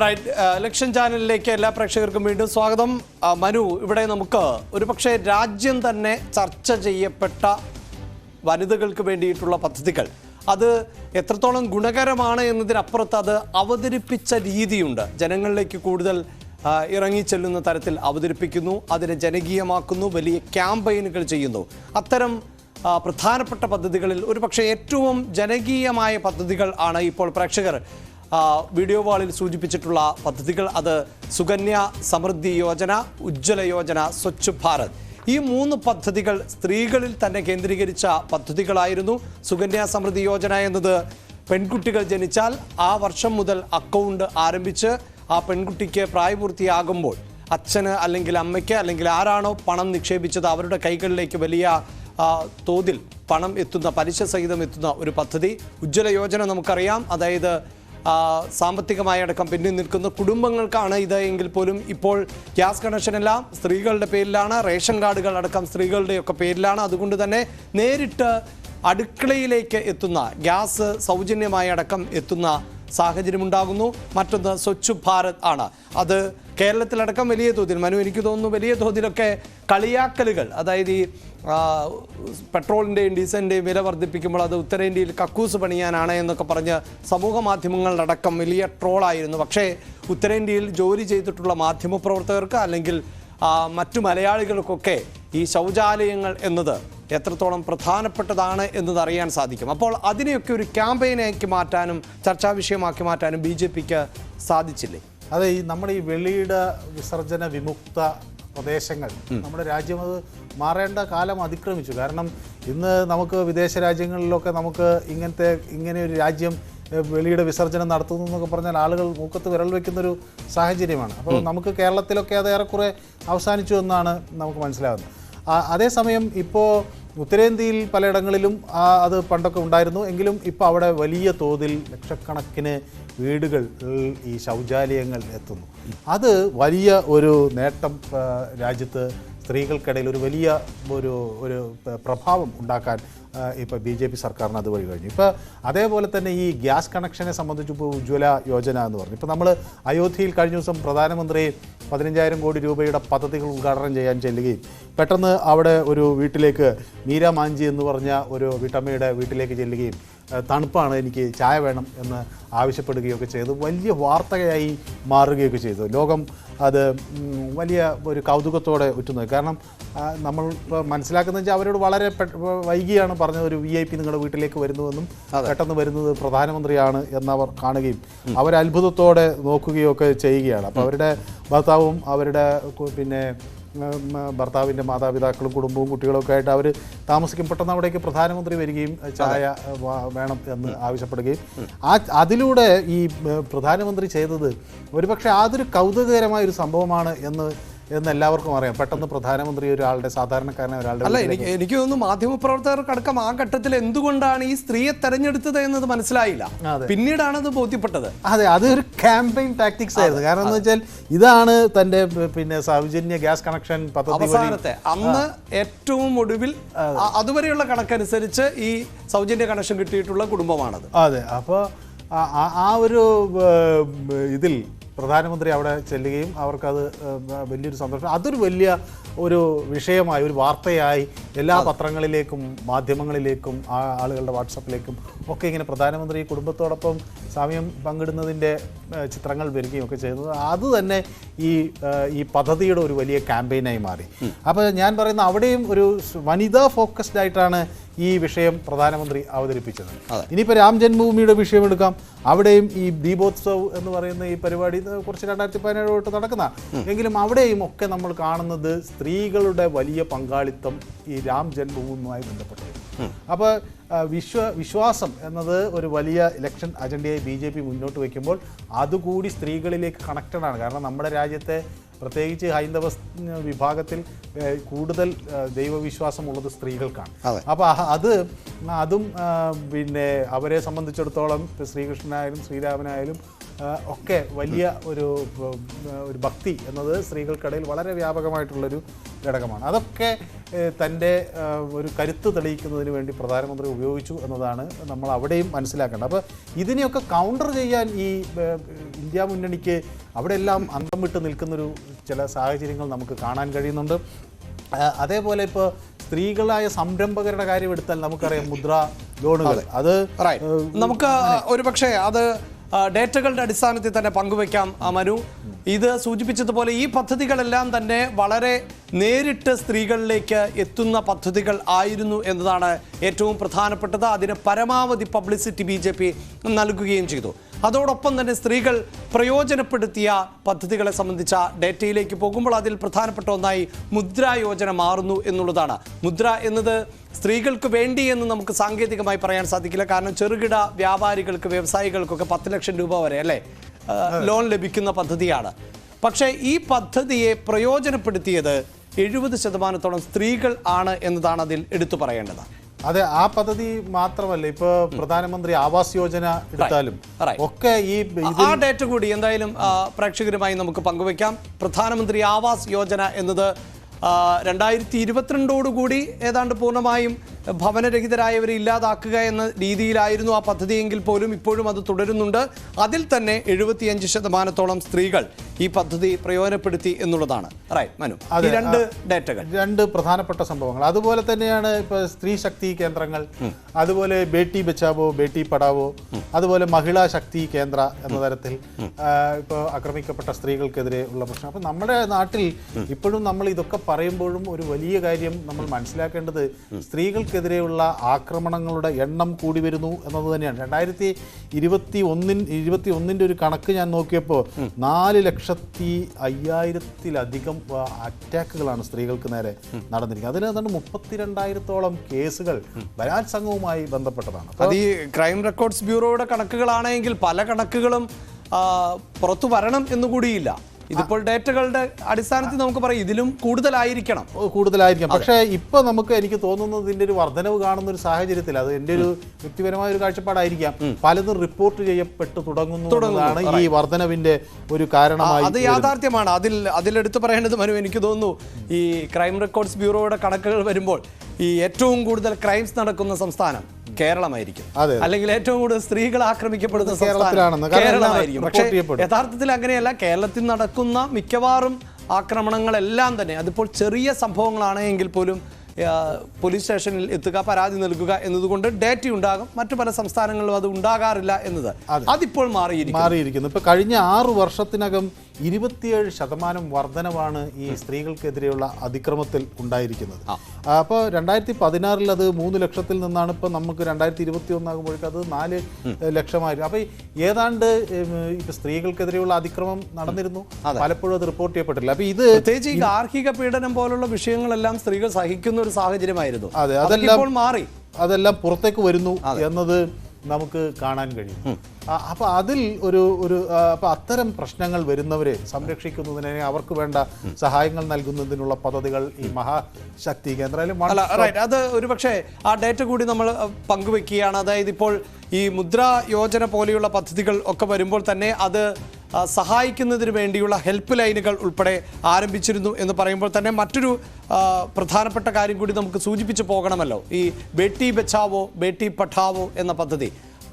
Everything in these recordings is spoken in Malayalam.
ഇലക്ഷൻ ചാനലിലേക്ക് എല്ലാ പ്രേക്ഷകർക്കും വീണ്ടും സ്വാഗതം. മനു, ഇവിടെ നമുക്ക് ഒരുപക്ഷെ രാജ്യം തന്നെ ചർച്ച ചെയ്യപ്പെട്ട വനിതകൾക്ക് വേണ്ടിയിട്ടുള്ള പദ്ധതികൾ അത് എത്രത്തോളം ഗുണകരമാണ് എന്നതിനപ്പുറത്ത് അത് അവതരിപ്പിച്ച രീതിയുണ്ട്. ജനങ്ങളിലേക്ക് കൂടുതൽ ഇറങ്ങിച്ചെല്ലുന്ന തരത്തിൽ അവതരിപ്പിക്കുന്നു, അതിനെ ജനകീയമാക്കുന്നു, വലിയ ക്യാമ്പയിനുകൾ ചെയ്യുന്നു. അത്തരം പ്രധാനപ്പെട്ട പദ്ധതികളിൽ ഒരുപക്ഷെ ഏറ്റവും ജനകീയമായ പദ്ധതികൾ ആണ് ഇപ്പോൾ പ്രേക്ഷകർ വീഡിയോ വാളിൽ സൂചിപ്പിച്ചിട്ടുള്ള പദ്ധതികൾ. അത് സുകന്യ സമൃദ്ധി യോജന, ഉജ്ജ്വല യോജന, സ്വച്ഛ് ഭാരത്. ഈ മൂന്ന് പദ്ധതികൾ സ്ത്രീകളിൽ തന്നെ കേന്ദ്രീകരിച്ച പദ്ധതികളായിരുന്നു. സുകന്യ സമൃദ്ധി യോജന എന്നത് പെൺകുട്ടികൾ ജനിച്ചാൽ ആ വർഷം മുതൽ അക്കൗണ്ട് ആരംഭിച്ച് ആ പെൺകുട്ടിക്ക് പ്രായപൂർത്തിയാകുമ്പോൾ അച്ഛന് അല്ലെങ്കിൽ അമ്മയ്ക്ക് അല്ലെങ്കിൽ ആരാണോ പണം നിക്ഷേപിച്ചത് അവരുടെ കൈകളിലേക്ക് വലിയ തോതിൽ പണം എത്തുന്ന, പലിശ സഹിതം എത്തുന്ന ഒരു പദ്ധതി. ഉജ്ജ്വല യോജന നമുക്കറിയാം, അതായത് സാമ്പത്തികമായി അടക്കം പിന്നിൽ നിൽക്കുന്ന കുടുംബങ്ങൾക്കാണ് ഇത് എങ്കിൽ പോലും ഇപ്പോൾ ഗ്യാസ് കണക്ഷനെല്ലാം സ്ത്രീകളുടെ പേരിലാണ്, റേഷൻ കാർഡുകൾ അടക്കം സ്ത്രീകളുടെയൊക്കെ പേരിലാണ്. അതുകൊണ്ട് തന്നെ നേരിട്ട് അടുക്കളയിലേക്ക് എത്തുന്ന ഗ്യാസ് സൗജന്യമായി അടക്കം എത്തുന്ന സാഹചര്യമുണ്ടാകുന്നു. മറ്റൊന്ന് സ്വച്ഛ് ഭാരത് ആണ്. അത് കേരളത്തിലടക്കം വലിയ തോതിൽ, മനു എനിക്ക് തോന്നുന്നു വലിയ തോതിലൊക്കെ കളിയാക്കലുകൾ, അതായത് ഈ പെട്രോളിൻ്റെയും ഡീസലിൻ്റെയും വില വർദ്ധിപ്പിക്കുമ്പോൾ അത് ഉത്തരേന്ത്യയിൽ കക്കൂസ് പണിയാനാണ് എന്നൊക്കെ പറഞ്ഞ് സമൂഹ മാധ്യമങ്ങളിലടക്കം വലിയ ട്രോളായിരുന്നു. പക്ഷേ ഉത്തരേന്ത്യയിൽ ജോലി ചെയ്തിട്ടുള്ള മാധ്യമപ്രവർത്തകർക്ക് അല്ലെങ്കിൽ മറ്റു മലയാളികൾക്കൊക്കെ ഈ ശൗചാലയങ്ങൾ എന്നത് എത്രത്തോളം പ്രധാനപ്പെട്ടതാണ് എന്നത് അറിയാൻ സാധിക്കും. അപ്പോൾ അതിനെയൊക്കെ ഒരു ക്യാമ്പയിനാക്കി മാറ്റാനും ചർച്ചാ വിഷയമാക്കി മാറ്റാനും BJPക്ക് സാധിച്ചില്ലേ? അതെ, ഈ നമ്മുടെ ഈ വെളിയിട വിസർജന വിമുക്ത പ്രദേശങ്ങൾ നമ്മുടെ രാജ്യം അത് മാറേണ്ട കാലം അതിക്രമിച്ചു. കാരണം ഇന്ന് നമുക്ക് വിദേശ രാജ്യങ്ങളിലൊക്കെ നമുക്ക് ഇങ്ങനെ ഒരു രാജ്യം വെളിയിട വിസർജനം നടത്തുന്നു എന്നൊക്കെ പറഞ്ഞാൽ ആളുകൾ മൂക്കത്ത് വിരൽ വയ്ക്കുന്നൊരു സാഹചര്യമാണ്. അപ്പോൾ നമുക്ക് കേരളത്തിലൊക്കെ അത് ഏറെക്കുറെ അവസാനിച്ചു എന്നാണ് നമുക്ക് മനസ്സിലാകുന്നത്. അതേസമയം ഇപ്പോൾ ഉത്തരേന്ത്യയിൽ പലയിടങ്ങളിലും അത് പണ്ടൊക്കെ ഉണ്ടായിരുന്നു എങ്കിലും ഇപ്പോൾ അവിടെ വലിയ തോതിൽ ലക്ഷക്കണക്കിന് വീടുകൾ ഈ ശൗചാലയങ്ങൾ എത്തുന്നു. അത് വലിയ ഒരു നേട്ടം രാജ്യത്ത് സ്ത്രീകൾക്കിടയിൽ ഒരു വലിയ ഒരു പ്രഭാവം ഉണ്ടാക്കാൻ ഇപ്പോൾ BJP സർക്കാരിന് അതുവഴി കഴിഞ്ഞു. ഇപ്പോൾ അതേപോലെ തന്നെ ഈ ഗ്യാസ് കണക്ഷനെ സംബന്ധിച്ച് ഇപ്പോൾ ഉജ്ജ്വല യോജന എന്ന് പറഞ്ഞു. ഇപ്പോൾ നമ്മൾ അയോധ്യയിൽ കഴിഞ്ഞ ദിവസം പ്രധാനമന്ത്രി 15,000 കോടി രൂപയുടെ പദ്ധതികൾ ഉദ്ഘാടനം ചെയ്യാൻ ചെല്ലുകയും പെട്ടെന്ന് അവിടെ ഒരു വീട്ടിലേക്ക് മീര മാഞ്ചി എന്ന് പറഞ്ഞ ഒരു വീട്ടമ്മയുടെ വീട്ടിലേക്ക് ചെല്ലുകയും തണുപ്പാണ്, എനിക്ക് ചായ വേണം എന്ന് ആവശ്യപ്പെടുകയൊക്കെ ചെയ്തു. വലിയ വാർത്തയായി മാറുകയൊക്കെ ചെയ്തു. ലോകം അത് വലിയ ഒരു കൗതുകത്തോടെ ഉറ്റുന്നത്. കാരണം നമ്മൾ മനസ്സിലാക്കുന്നത് വെച്ചാൽ അവരോട് വളരെ വൈകിയാണ് പറഞ്ഞത് ഒരു VIP നിങ്ങളുടെ വീട്ടിലേക്ക് വരുന്നുവെന്നും പെട്ടെന്ന് വരുന്നത് പ്രധാനമന്ത്രിയാണ് എന്നവർ കാണുകയും അവർ അത്ഭുതത്തോടെ നോക്കുകയൊക്കെ ചെയ്യുകയാണ്. അപ്പോൾ അവരുടെ ഭർത്താവും അവരുടെ ഭർത്താവിൻ്റെ മാതാപിതാക്കളും കുടുംബവും കുട്ടികളൊക്കെ ആയിട്ട് അവർ താമസിക്കും. പെട്ടെന്ന് അവിടേക്ക് പ്രധാനമന്ത്രി വരികയും ചായ വേണം എന്ന് ആവശ്യപ്പെടുകയും അതിലൂടെ ഈ പ്രധാനമന്ത്രി ചെയ്തത് ഒരുപക്ഷെ അതൊരു കൗതുകകരമായ ഒരു സംഭവമാണ് എന്ന് എല്ലാവർക്കും അറിയാം. പെട്ടെന്ന് പ്രധാനമന്ത്രി ഒരാളുടെ സാധാരണക്കാരനെ ഒരാളുടെ അല്ല, എനിക്ക് തോന്നുന്നു മാധ്യമപ്രവർത്തകർക്കടക്കം ആ ഘട്ടത്തിൽ എന്തുകൊണ്ടാണ് ഈ സ്ത്രീയെ തെരഞ്ഞെടുത്തത് എന്നത് മനസ്സിലായില്ല. പിന്നീടാണ് അത് ബോധ്യപ്പെട്ടത്. അതെ, അതൊരു ക്യാമ്പയിൻ ടാക്ടിക്സ് ആയിരുന്നു. കാരണം എന്ന് വെച്ചാൽ ഇതാണ് തന്റെ സൗജന്യ ഗ്യാസ് കണക്ഷൻ പദ്ധതി അവസാനത്തെ അന്ന് ഏറ്റവും ഒടുവിൽ അതുവരെയുള്ള കണക്കനുസരിച്ച് ഈ സൗജന്യ കണക്ഷൻ കിട്ടിയിട്ടുള്ള കുടുംബമാണത്. അതെ, അപ്പോൾ ആ ഒരു ഇതിൽ പ്രധാനമന്ത്രി അവിടെ ചെല്ലുകയും അവർക്കത് വലിയൊരു സന്തോഷം, അതൊരു വലിയ ഒരു വിഷയമായി, ഒരു വാർത്തയായി എല്ലാ പത്രങ്ങളിലേക്കും മാധ്യമങ്ങളിലേക്കും ആളുകളുടെ വാട്സപ്പിലേക്കും ഒക്കെ ഇങ്ങനെ പ്രധാനമന്ത്രി കുടുംബത്തോടൊപ്പം സമയം പങ്കിടുന്നതിൻ്റെ ചിത്രങ്ങൾ വരികയും ഒക്കെ ചെയ്യുന്നത് അത് തന്നെ ഈ പദ്ധതിയുടെ ഒരു വലിയ ക്യാമ്പയിനായി മാറി. അപ്പോൾ ഞാൻ പറയുന്ന അവിടെയും ഒരു വനിതാ ഫോക്കസ്ഡ് ആയിട്ടാണ് ഈ വിഷയം പ്രധാനമന്ത്രി അവതരിപ്പിച്ചത്. ഇനിയിപ്പോൾ രാം ജന്മഭൂമിയുടെ വിഷയം എടുക്കാം. അവിടെയും ഈ ദീപോത്സവ് എന്ന് പറയുന്ന ഈ പരിപാടി കുറച്ച് 2017 തൊട്ട് നടക്കുന്ന എങ്കിലും അവിടെയും ഒക്കെ നമ്മൾ കാണുന്നത് സ്ത്രീകളുടെ വലിയ പങ്കാളിത്തം ഈ രാം ജന്മഭൂമിയുമായി ബന്ധപ്പെട്ടത്. അപ്പോൾ വിശ്വാസം എന്നത് ഒരു വലിയ ഇലക്ഷൻ അജണ്ടയായി BJP മുന്നോട്ട് വയ്ക്കുമ്പോൾ അതുകൂടി സ്ത്രീകളിലേക്ക് കണക്റ്റഡാണ്. കാരണം നമ്മുടെ രാജ്യത്തെ പ്രത്യേകിച്ച് ഹൈന്ദവ വിഭാഗത്തിൽ കൂടുതൽ ദൈവവിശ്വാസമുള്ളത് സ്ത്രീകൾക്കാണ്. അപ്പോൾ അതും അവരെ സംബന്ധിച്ചിടത്തോളം ശ്രീകൃഷ്ണനായാലും ശ്രീരാമനായാലും ഒക്കെ വലിയ ഒരു ഭക്തി എന്നത് സ്ത്രീകൾക്കിടയിൽ വളരെ വ്യാപകമായിട്ടുള്ളൊരു ഘടകമാണ്. അതൊക്കെ തൻ്റെ ഒരു കരുത്ത് തെളിയിക്കുന്നതിന് വേണ്ടി പ്രധാനമന്ത്രി ഉപയോഗിച്ചു എന്നതാണ് നമ്മൾ അവിടെയും മനസ്സിലാക്കേണ്ടത്. അപ്പോൾ ഇതിനെയൊക്കെ കൗണ്ടർ ചെയ്യാൻ ഈ ഇന്ത്യ മുന്നണിക്ക് അവിടെയെല്ലാം അന്തം വിട്ട് നിൽക്കുന്നൊരു ചില സാഹചര്യങ്ങൾ നമുക്ക് കാണാൻ കഴിയുന്നുണ്ട്. അതേപോലെ ഇപ്പോൾ സ്ത്രീകളായ സംരംഭകരുടെ കാര്യം എടുത്താൽ നമുക്കറിയാം മുദ്ര ലോണുകൾ, അത് നമുക്ക് ഒരുപക്ഷെ അത് ഡേറ്റകളുടെ അടിസ്ഥാനത്തിൽ തന്നെ പങ്കുവയ്ക്കാം. മനു, ഇത് സൂചിപ്പിച്ചതുപോലെ ഈ പദ്ധതികളെല്ലാം തന്നെ വളരെ നേരിട്ട് സ്ത്രീകളിലേക്ക് എത്തുന്ന പദ്ധതികൾ ആയിരുന്നു എന്നതാണ് ഏറ്റവും പ്രധാനപ്പെട്ടത്. അതിന് പരമാവധി പബ്ലിസിറ്റി BJP നൽകുകയും ചെയ്തു. അതോടൊപ്പം തന്നെ സ്ത്രീകൾ പ്രയോജനപ്പെടുത്തിയ പദ്ധതികളെ സംബന്ധിച്ച ഡേറ്റയിലേക്ക് പോകുമ്പോൾ അതിൽ പ്രധാനപ്പെട്ട ഒന്നായി മുദ്ര യോജന മാറുന്നു എന്നുള്ളതാണ്. മുദ്ര എന്നത് സ്ത്രീകൾക്ക് വേണ്ടി എന്ന് നമുക്ക് സാങ്കേതികമായി പറയാൻ സാധിക്കില്ല. കാരണം ചെറുകിട വ്യാപാരികൾക്ക്, വ്യവസായികൾക്കൊക്കെ 10 ലക്ഷം രൂപ വരെ അല്ലേ ലോൺ ലഭിക്കുന്ന പദ്ധതിയാണ്. പക്ഷേ ഈ പദ്ധതിയെ പ്രയോജനപ്പെടുത്തിയത് 70% സ്ത്രീകൾ ആണ് എന്നതാണ് അതിൽ എടുത്തു പറയേണ്ടത്. അതെ, ആ പദ്ധതി മാത്രമല്ല, ഇപ്പൊ പ്രധാനമന്ത്രി ആവാസ് യോജന എടുത്താലും ഒക്കെ ആ ഡേറ്റ കൂടി എന്തായാലും പ്രേക്ഷകരുമായി നമുക്ക് പങ്കുവയ്ക്കാം. പ്രധാനമന്ത്രി ആവാസ് യോജന എന്നത് 2022 ഏതാണ്ട് പൂർണ്ണമായും ഭവനരഹിതരായവരെ ഇല്ലാതാക്കുക എന്ന രീതിയിലായിരുന്നു ആ പദ്ധതിയെങ്കിൽ പോലും ഇപ്പോഴും അത് തുടരുന്നുണ്ട്. അതിൽ തന്നെ 75% സ്ത്രീകൾ ഈ പദ്ധതി പ്രയോജനപ്പെടുത്തി എന്നുള്ളതാണ്. മനു, ഈ രണ്ട് ഡേറ്റകൾ, രണ്ട് പ്രധാനപ്പെട്ട സംഭവങ്ങൾ. അതുപോലെ തന്നെയാണ് ഇപ്പൊ സ്ത്രീ ശക്തി കേന്ദ്രങ്ങൾ, അതുപോലെ ബേട്ടി ബച്ചാവോ ബേട്ടി പഠാവോ, അതുപോലെ മഹിളാ ശക്തി കേന്ദ്ര എന്ന തരത്തിൽ ഇപ്പോൾ ആക്രമിക്കപ്പെട്ട സ്ത്രീകൾക്കെതിരെ ഉള്ള പ്രശ്നം. അപ്പം നമ്മുടെ നാട്ടിൽ ഇപ്പോഴും നമ്മൾ ഇതൊക്കെ പറയുമ്പോഴും ഒരു വലിയ കാര്യം നമ്മൾ മനസ്സിലാക്കേണ്ടത് സ്ത്രീകൾക്കെതിരെയുള്ള ആക്രമണങ്ങളുടെ എണ്ണം കൂടി വരുന്നു എന്നത് തന്നെയാണ്. 2021 ഒരു കണക്ക് ഞാൻ നോക്കിയപ്പോൾ 4,05,000-ലധികം അറ്റാക്കുകളാണ് സ്ത്രീകൾക്ക് നേരെ നടന്നിരിക്കുന്നത്. അതിൽ ഏതാണ്ട് 32,000-ഓളം കേസുകൾ ബലാത്സംഗവുമായി ബന്ധപ്പെട്ടതാണ്. അത് ഈ ക്രൈം റെക്കോർഡ്സ് ബ്യൂറോയുടെ കണക്കുകളാണെങ്കിൽ പല കണക്കുകളും പുറത്തു വരണം എന്നുകൂടിയില്ല. ഇതിപ്പോൾ ഡേറ്റകളുടെ അടിസ്ഥാനത്തിൽ നമുക്ക് പറയാം ഇതിലും കൂടുതലായിരിക്കാം. പക്ഷേ ഇപ്പൊ നമുക്ക് എനിക്ക് തോന്നുന്നത് ഇതിന്റെ ഒരു വർധനവ് കാണുന്ന ഒരു സാഹചര്യത്തിൽ, അത് എൻ്റെ ഒരു വ്യക്തിപരമായ ഒരു കാഴ്ചപ്പാടായിരിക്കാം, പലതും റിപ്പോർട്ട് ചെയ്യപ്പെട്ടു തുടങ്ങുന്നതാണ് ഈ വർധനവിന്റെ ഒരു കാരണമായി. അത് യാഥാർത്ഥ്യമാണ്. അതിലെടുത്ത് പറയേണ്ടത് മനു, എനിക്ക് തോന്നുന്നു ഈ ക്രൈം റെക്കോർഡ്സ് ബ്യൂറോയുടെ കണക്കുകൾ വരുമ്പോൾ ഈ ഏറ്റവും കൂടുതൽ ക്രൈംസ് നടക്കുന്ന സംസ്ഥാനം കേരളമായിരിക്കും, അല്ലെങ്കിൽ ഏറ്റവും കൂടുതൽ സ്ത്രീകൾ ആക്രമിക്കപ്പെടുന്ന സംസ്ഥാനം കേരളമായിരിക്കും. പക്ഷേ യഥാർത്ഥത്തിൽ അങ്ങനെയല്ല. കേരളത്തിൽ നടക്കുന്ന മിക്കവാറും ആക്രമണങ്ങളെല്ലാം തന്നെ അതിപ്പോൾ ചെറിയ സംഭവങ്ങളാണെങ്കിൽ പോലും പോലീസ് സ്റ്റേഷനിൽ എത്തുക, പരാതി നൽകുക എന്നതുകൊണ്ട് ഡേറ്റ ഉണ്ടാകും. മറ്റു പല സംസ്ഥാനങ്ങളിലും അത് ഉണ്ടാകാറില്ല എന്നത് അതിപ്പോൾ മാറിയിരിക്കുന്നു. ഇപ്പൊ കഴിഞ്ഞ 6 വർഷത്തിനകം 27% വർധനവാണ് ഈ സ്ത്രീകൾക്കെതിരെയുള്ള അതിക്രമത്തിൽ ഉണ്ടായിരിക്കുന്നത്. അപ്പോൾ 2016 അത് 3 ലക്ഷത്തിൽ നിന്നാണ് ഇപ്പോൾ നമുക്ക് 2021 ആകുമ്പോഴേക്കും അത് 4 ലക്ഷമായിരുന്നു. അപ്പോൾ ഏതാണ്ട് ഇപ്പൊ സ്ത്രീകൾക്കെതിരെയുള്ള അതിക്രമം നടന്നിരുന്നു, പലപ്പോഴും അത് റിപ്പോർട്ട് ചെയ്യപ്പെട്ടില്ല. അപ്പോൾ ഇത് പ്രത്യേകിച്ച് ഈ ഗാർഹിക പീഡനം പോലുള്ള വിഷയങ്ങളെല്ലാം സ്ത്രീകൾ സഹിക്കുന്ന ഒരു സാഹചര്യമായിരുന്നു. അതെല്ലാം പുറത്തേക്ക് വരുന്നു എന്നത് നമുക്ക് കാണാൻ കഴിയും. അപ്പോൾ അതിൽ അപ്പോൾ അത്തരം പ്രശ്നങ്ങൾ വരുന്നവരെ സംരക്ഷിക്കുന്നതിന് അവർക്ക് വേണ്ട സഹായങ്ങൾ നൽകുന്നതിനുള്ള പദ്ധതികൾ ഈ മഹാശക്തി കേന്ദ്രം അത് ഒരുപക്ഷെ ആ ഡേറ്റ കൂടി നമ്മൾ പങ്കുവെക്കുകയാണ്. അതായത് ഇപ്പോൾ ഈ മുദ്ര യോജന പോലെയുള്ള പദ്ധതികൾ ഒക്കെ വരുമ്പോൾ തന്നെ അത് സഹായിക്കുന്നതിന് വേണ്ടിയുള്ള ഹെൽപ്പ് ലൈനുകൾ ഉൾപ്പെടെ ആരംഭിച്ചിരുന്നു എന്ന് പറയുമ്പോൾ തന്നെ മറ്റൊരു പ്രധാനപ്പെട്ട കാര്യം കൂടി നമുക്ക് സൂചിപ്പിച്ച് പോകണമല്ലോ. ഈ ബേട്ടി ബച്ചാവോ ബേട്ടി പഠാവോ എന്ന പദ്ധതി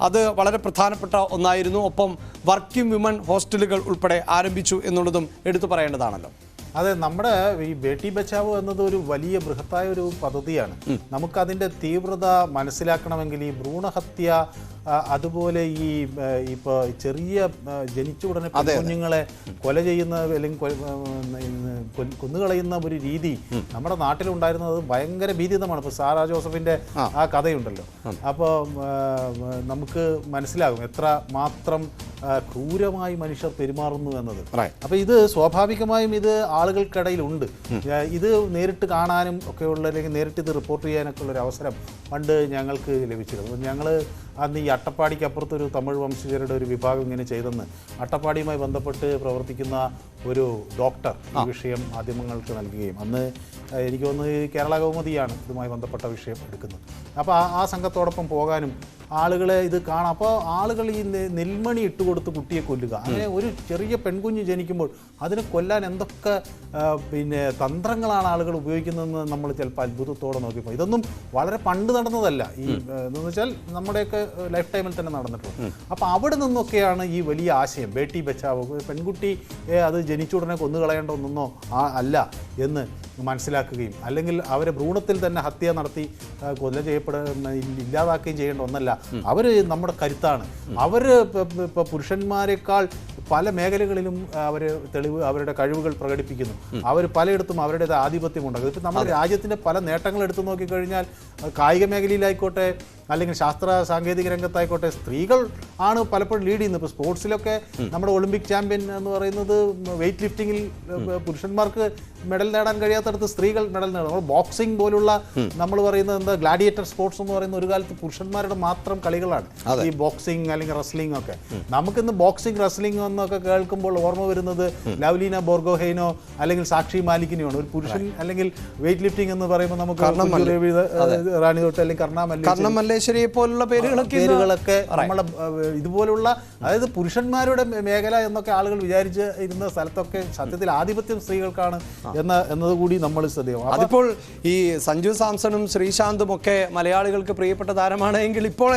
അത് വളരെ പ്രധാനപ്പെട്ട ഒന്നായിരുന്നു. ഒപ്പം വർക്കിംഗ് വിമൻ ഹോസ്റ്റലുകൾ ഉൾപ്പെടെ ആരംഭിച്ചു എന്നുള്ളതും എടുത്തു പറയേണ്ടതാണല്ലോ. അതെ, നമ്മുടെ ഈ ബേട്ടി ബച്ചാവോ എന്നത് ഒരു വലിയ ബൃഹത്തായ ഒരു പദ്ധതിയാണ്. നമുക്കതിൻ്റെ തീവ്രത മനസ്സിലാക്കണമെങ്കിൽ ഈ ഭ്രൂണഹത്യ, അതുപോലെ ഈ ഇപ്പോൾ ചെറിയ ജനിച്ച ഉടനെ കുഞ്ഞുങ്ങളെ കൊല ചെയ്യുന്ന അല്ലെങ്കിൽ കൊന്നുകളയുന്ന ഒരു രീതി നമ്മുടെ നാട്ടിലുണ്ടായിരുന്നത് ഭയങ്കര ഭീതിതമാണ്. ഇപ്പോൾ സാറാ ജോസഫിൻ്റെ ആ കഥയുണ്ടല്ലോ. അപ്പോൾ നമുക്ക് മനസ്സിലാകും എത്ര മാത്രം ക്രൂരമായി മനുഷ്യർ പെരുമാറുന്നു എന്നത്. അപ്പോൾ ഇത് സ്വാഭാവികമായും ഇത് ആളുകൾക്കിടയിലുണ്ട്. ഇത് നേരിട്ട് കാണാനും ഒക്കെയുള്ള, അല്ലെങ്കിൽ നേരിട്ട് ഇത് റിപ്പോർട്ട് ചെയ്യാനൊക്കെ ഉള്ളൊരു അവസരം പണ്ട് ഞങ്ങൾക്ക് ലഭിച്ചിരുന്നു. ഞങ്ങൾ അന്ന് ഈ അട്ടപ്പാടിക്ക് അപ്പുറത്തൊരു തമിഴ് വംശജരുടെ ഒരു വിഭാഗം ഇങ്ങനെ ചെയ്തെന്ന്, അട്ടപ്പാടിയുമായി ബന്ധപ്പെട്ട് പ്രവർത്തിക്കുന്ന ഒരു ഡോക്ടർ ഈ വിഷയം മാധ്യമങ്ങൾക്ക് നൽകുകയും അന്ന് എനിക്ക് തോന്നുന്നു ഈ കേരള കൗമുദിയാണ് ഇതുമായി ബന്ധപ്പെട്ട വിഷയം എടുക്കുന്നത്. അപ്പോൾ ആ സംഘത്തോടൊപ്പം പോകാനും ആളുകളെ ഇത് കാണാം. അപ്പോൾ ആളുകൾ ഈ നെൽമണി ഇട്ടുകൊടുത്ത് കുട്ടിയെ കൊല്ലുക, അങ്ങനെ ഒരു ചെറിയ പെൺകുഞ്ഞ് ജനിക്കുമ്പോൾ അതിനെ കൊല്ലാൻ എന്തൊക്കെ തന്ത്രങ്ങളാണ് ആളുകൾ ഉപയോഗിക്കുന്നതെന്ന് നമ്മൾ ചിലപ്പോൾ അത്ഭുതത്തോടെ നോക്കിപ്പോൾ. ഇതൊന്നും വളരെ പണ്ട് നടന്നതല്ല, ഈ എന്ന് വെച്ചാൽ നമ്മുടെയൊക്കെ ലൈഫ് ടൈമിൽ തന്നെ നടന്നിട്ടുണ്ട്. അപ്പോൾ അവിടെ നിന്നൊക്കെയാണ് ഈ വലിയ ആശയം ബേട്ടി ബച്ചാവോ, പെൺകുട്ടിയെ അത് ജനിച്ച ഉടനെ കൊന്നുകളയേണ്ട ഒന്നോ അല്ല എന്ന് മനസ്സിലാക്കുകയും അല്ലെങ്കിൽ അവരെ ഭ്രൂണത്തിൽ തന്നെ ഹത്യ നടത്തി കൊല ഇല്ലാതാക്കുകയും ചെയ്യേണ്ട ഒന്നല്ല. അവർ നമ്മുടെ കരുത്താണ്. അവർ ഇപ്പോൾ പുരുഷന്മാരെക്കാൾ പല മേഖലകളിലും അവർ അവരുടെ കഴിവുകൾ പ്രകടിപ്പിക്കുന്നു. അവർ പലയിടത്തും അവരുടേത് ആധിപത്യം ഉണ്ടാകും. ഇപ്പം നമ്മുടെ രാജ്യത്തിൻ്റെ പല നേട്ടങ്ങൾ എടുത്തു നോക്കിക്കഴിഞ്ഞാൽ കായിക മേഖലയിലായിക്കോട്ടെ അല്ലെങ്കിൽ ശാസ്ത്ര സാങ്കേതിക രംഗത്തായിക്കോട്ടെ സ്ത്രീകൾ ആണ് പലപ്പോഴും ലീഡ് ചെയ്യുന്നത്. ഇപ്പോൾ സ്പോർട്സിലൊക്കെ നമ്മുടെ ഒളിമ്പിക് ചാമ്പ്യൻ എന്ന് പറയുന്നത് വെയ്റ്റ് ലിഫ്റ്റിങ്ങിൽ പുരുഷന്മാർക്ക് മെഡൽ നേടാൻ കഴിയാത്തടത്ത് സ്ത്രീകൾ മെഡൽ നേടും. നമ്മൾ ബോക്സിംഗ് പോലുള്ള നമ്മൾ പറയുന്നത് എന്താ ഗ്ലാഡിയേറ്റർ സ്പോർട്സ് എന്ന് പറയുന്ന ഒരു കാലത്ത് പുരുഷന്മാരുടെ മാത്രം കളികളാണ് ഈ ബോക്സിംഗ് അല്ലെങ്കിൽ റെസ്ലിംഗ് ഒക്കെ. നമുക്കിന്ന് ബോക്സിംഗ് റെസ്ലിംഗ് എന്നൊക്കെ കേൾക്കുമ്പോൾ ഓർമ്മ വരുന്നത് ലവ്ലീന ബോർഗോഹെയ്നോ അല്ലെങ്കിൽ സാക്ഷി മാലിക്കിനെയാണ്. ഒരു പുരുഷൻ അല്ലെങ്കിൽ വെയ്റ്റ് ലിഫ്റ്റിംഗ് എന്ന് പറയുമ്പോൾ നമുക്ക് റാണി തൊട്ട് അല്ലെങ്കിൽ കർണമല്ലേശ്വരിയെ പോലുള്ള പേരുകളൊക്കെ നമ്മളെ ഇതുപോലുള്ള അതായത് പുരുഷന്മാരുടെ മേഖല എന്നൊക്കെ ആളുകൾ വിചാരിച്ച് ഇരുന്ന സ്ഥലത്തൊക്കെ സത്യത്തിൽ ആധിപത്യം സ്ത്രീകൾക്കാണ് എന്നതുകൂടി നമ്മൾ ശ്രദ്ധിക്കും. അതിപ്പോൾ ഈ സഞ്ജു സാംസണും ശ്രീശാന്തും ഒക്കെ മലയാളികൾക്ക് പ്രിയപ്പെട്ട താരമാണ് എങ്കിൽ ഇപ്പോൾ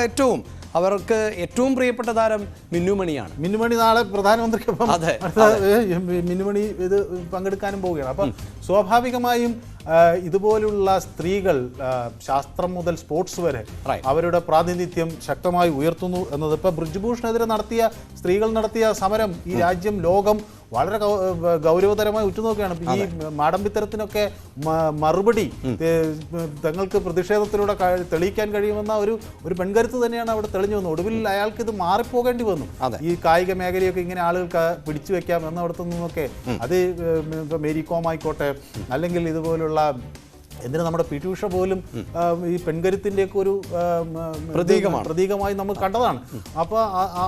അവർക്ക് ഏറ്റവും പ്രിയപ്പെട്ട താരം മിന്നുമണിയാണ്. മിന്നുമണി നാളെ പ്രധാനമന്ത്രിക്കൊപ്പം മിന്നുമണി ഇത് പങ്കെടുക്കാനും പോവുകയാണ്. അപ്പം സ്വാഭാവികമായും ഇതുപോലുള്ള സ്ത്രീകൾ ശാസ്ത്രം മുതൽ സ്പോർട്സ് വരെ അവരുടെ പ്രാതിനിധ്യം ശക്തമായി ഉയർത്തുന്നു എന്നത് ഇപ്പോൾ ബ്രിജ്ഭൂഷണെതിരെ സ്ത്രീകൾ നടത്തിയ സമരം ഈ രാജ്യം ലോകം വളരെ ഗൗരവതരമായി ഉറ്റുനോക്കുകയാണ്. ഈ മാടമ്പിത്തരത്തിനൊക്കെ മറുപടി തങ്ങൾക്ക് പ്രതിഷേധത്തിലൂടെ തെളിയിക്കാൻ കഴിയുമെന്ന ഒരു പെൺകരുത്ത് തന്നെയാണ് അവിടെ തെളിഞ്ഞു വന്നത്. ഒടുവിൽ അയാൾക്ക് ഇത് മാറിപ്പോകേണ്ടി വന്നു. ഈ കായിക മേഖലയൊക്കെ ഇങ്ങനെ ആളുകൾക്ക് പിടിച്ചു വെക്കാം എന്നിടത്തു നിന്നൊക്കെ അത് മേരി കോം ആയിക്കോട്ടെ അല്ലെങ്കിൽ ഇതുപോലുള്ള എന്തിനാ നമ്മുടെ പി ടി ഉഷ പോലും ഈ പെൺകരുത്തിൻ്റെയൊക്കെ ഒരു പ്രതീകമായി നമ്മൾ കണ്ടതാണ്. അപ്പോൾ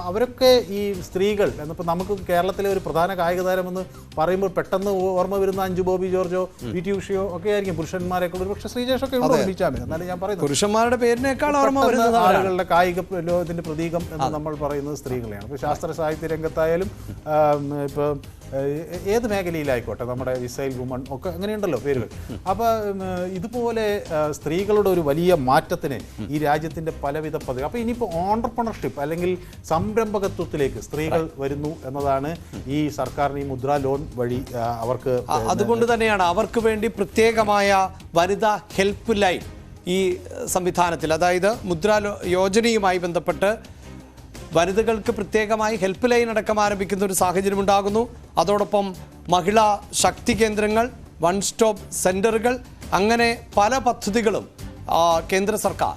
അവരൊക്കെ ഈ സ്ത്രീകൾ എന്നിപ്പോൾ നമുക്ക് കേരളത്തിലെ ഒരു പ്രധാന കായിക താരമെന്ന് പറയുമ്പോൾ പെട്ടെന്ന് ഓർമ്മ വരുന്ന അഞ്ജു ബോബി ജോർജോ പി ടി ഉഷയോ ഒക്കെ ആയിരിക്കും. പുരുഷന്മാരെയൊക്കെ ഒരു പക്ഷേ ശ്രീജേഷൊക്കെ ഓർമ്മിച്ചാൽ എന്നാലും ഞാൻ പറയുന്നത് പുരുഷന്മാരുടെ പേരിനേക്കാൾ ആളുകളുടെ കായിക ലോകത്തിൻ്റെ പ്രതീകം എന്ന് നമ്മൾ പറയുന്നത് സ്ത്രീകളെയാണ്. ഇപ്പോൾ ശാസ്ത്ര സാഹിത്യ രംഗത്തായാലും ഇപ്പോൾ ഏത് മേഖലയിലായിക്കോട്ടെ നമ്മുടെ മിസൈൽ വുമൺ ഒക്കെ അങ്ങനെയുണ്ടല്ലോ പേരുകൾ. അപ്പോൾ ഇതുപോലെ സ്ത്രീകളുടെ ഒരു വലിയ മാറ്റത്തിന് ഈ രാജ്യത്തിൻ്റെ പലവിധ പദ്ധതി. അപ്പോൾ ഇനിയിപ്പോൾ ഓൺട്രപ്രണർഷിപ്പ് അല്ലെങ്കിൽ സംരംഭകത്വത്തിലേക്ക് സ്ത്രീകൾ വരുന്നു എന്നതാണ് ഈ സർക്കാരിന് ഈ മുദ്രാ ലോൺ വഴി അവർക്ക്. അതുകൊണ്ട് തന്നെയാണ് അവർക്ക് വേണ്ടി പ്രത്യേകമായ വനിതാ ഹെൽപ്പ് ലൈൻ ഈ സംവിധാനത്തിൽ, അതായത് മുദ്രാ യോജനയുമായി ബന്ധപ്പെട്ട് വനിതകൾക്ക് പ്രത്യേകമായി ഹെൽപ്പ് ലൈൻ അടക്കം ആരംഭിക്കുന്ന ഒരു സാഹചര്യം ഉണ്ടാകുന്നു. അതോടൊപ്പം മഹിളാ ശക്തി കേന്ദ്രങ്ങൾ, വൺ സ്റ്റോപ്പ് സെന്ററുകൾ, അങ്ങനെ പല പദ്ധതികളും കേന്ദ്ര സർക്കാർ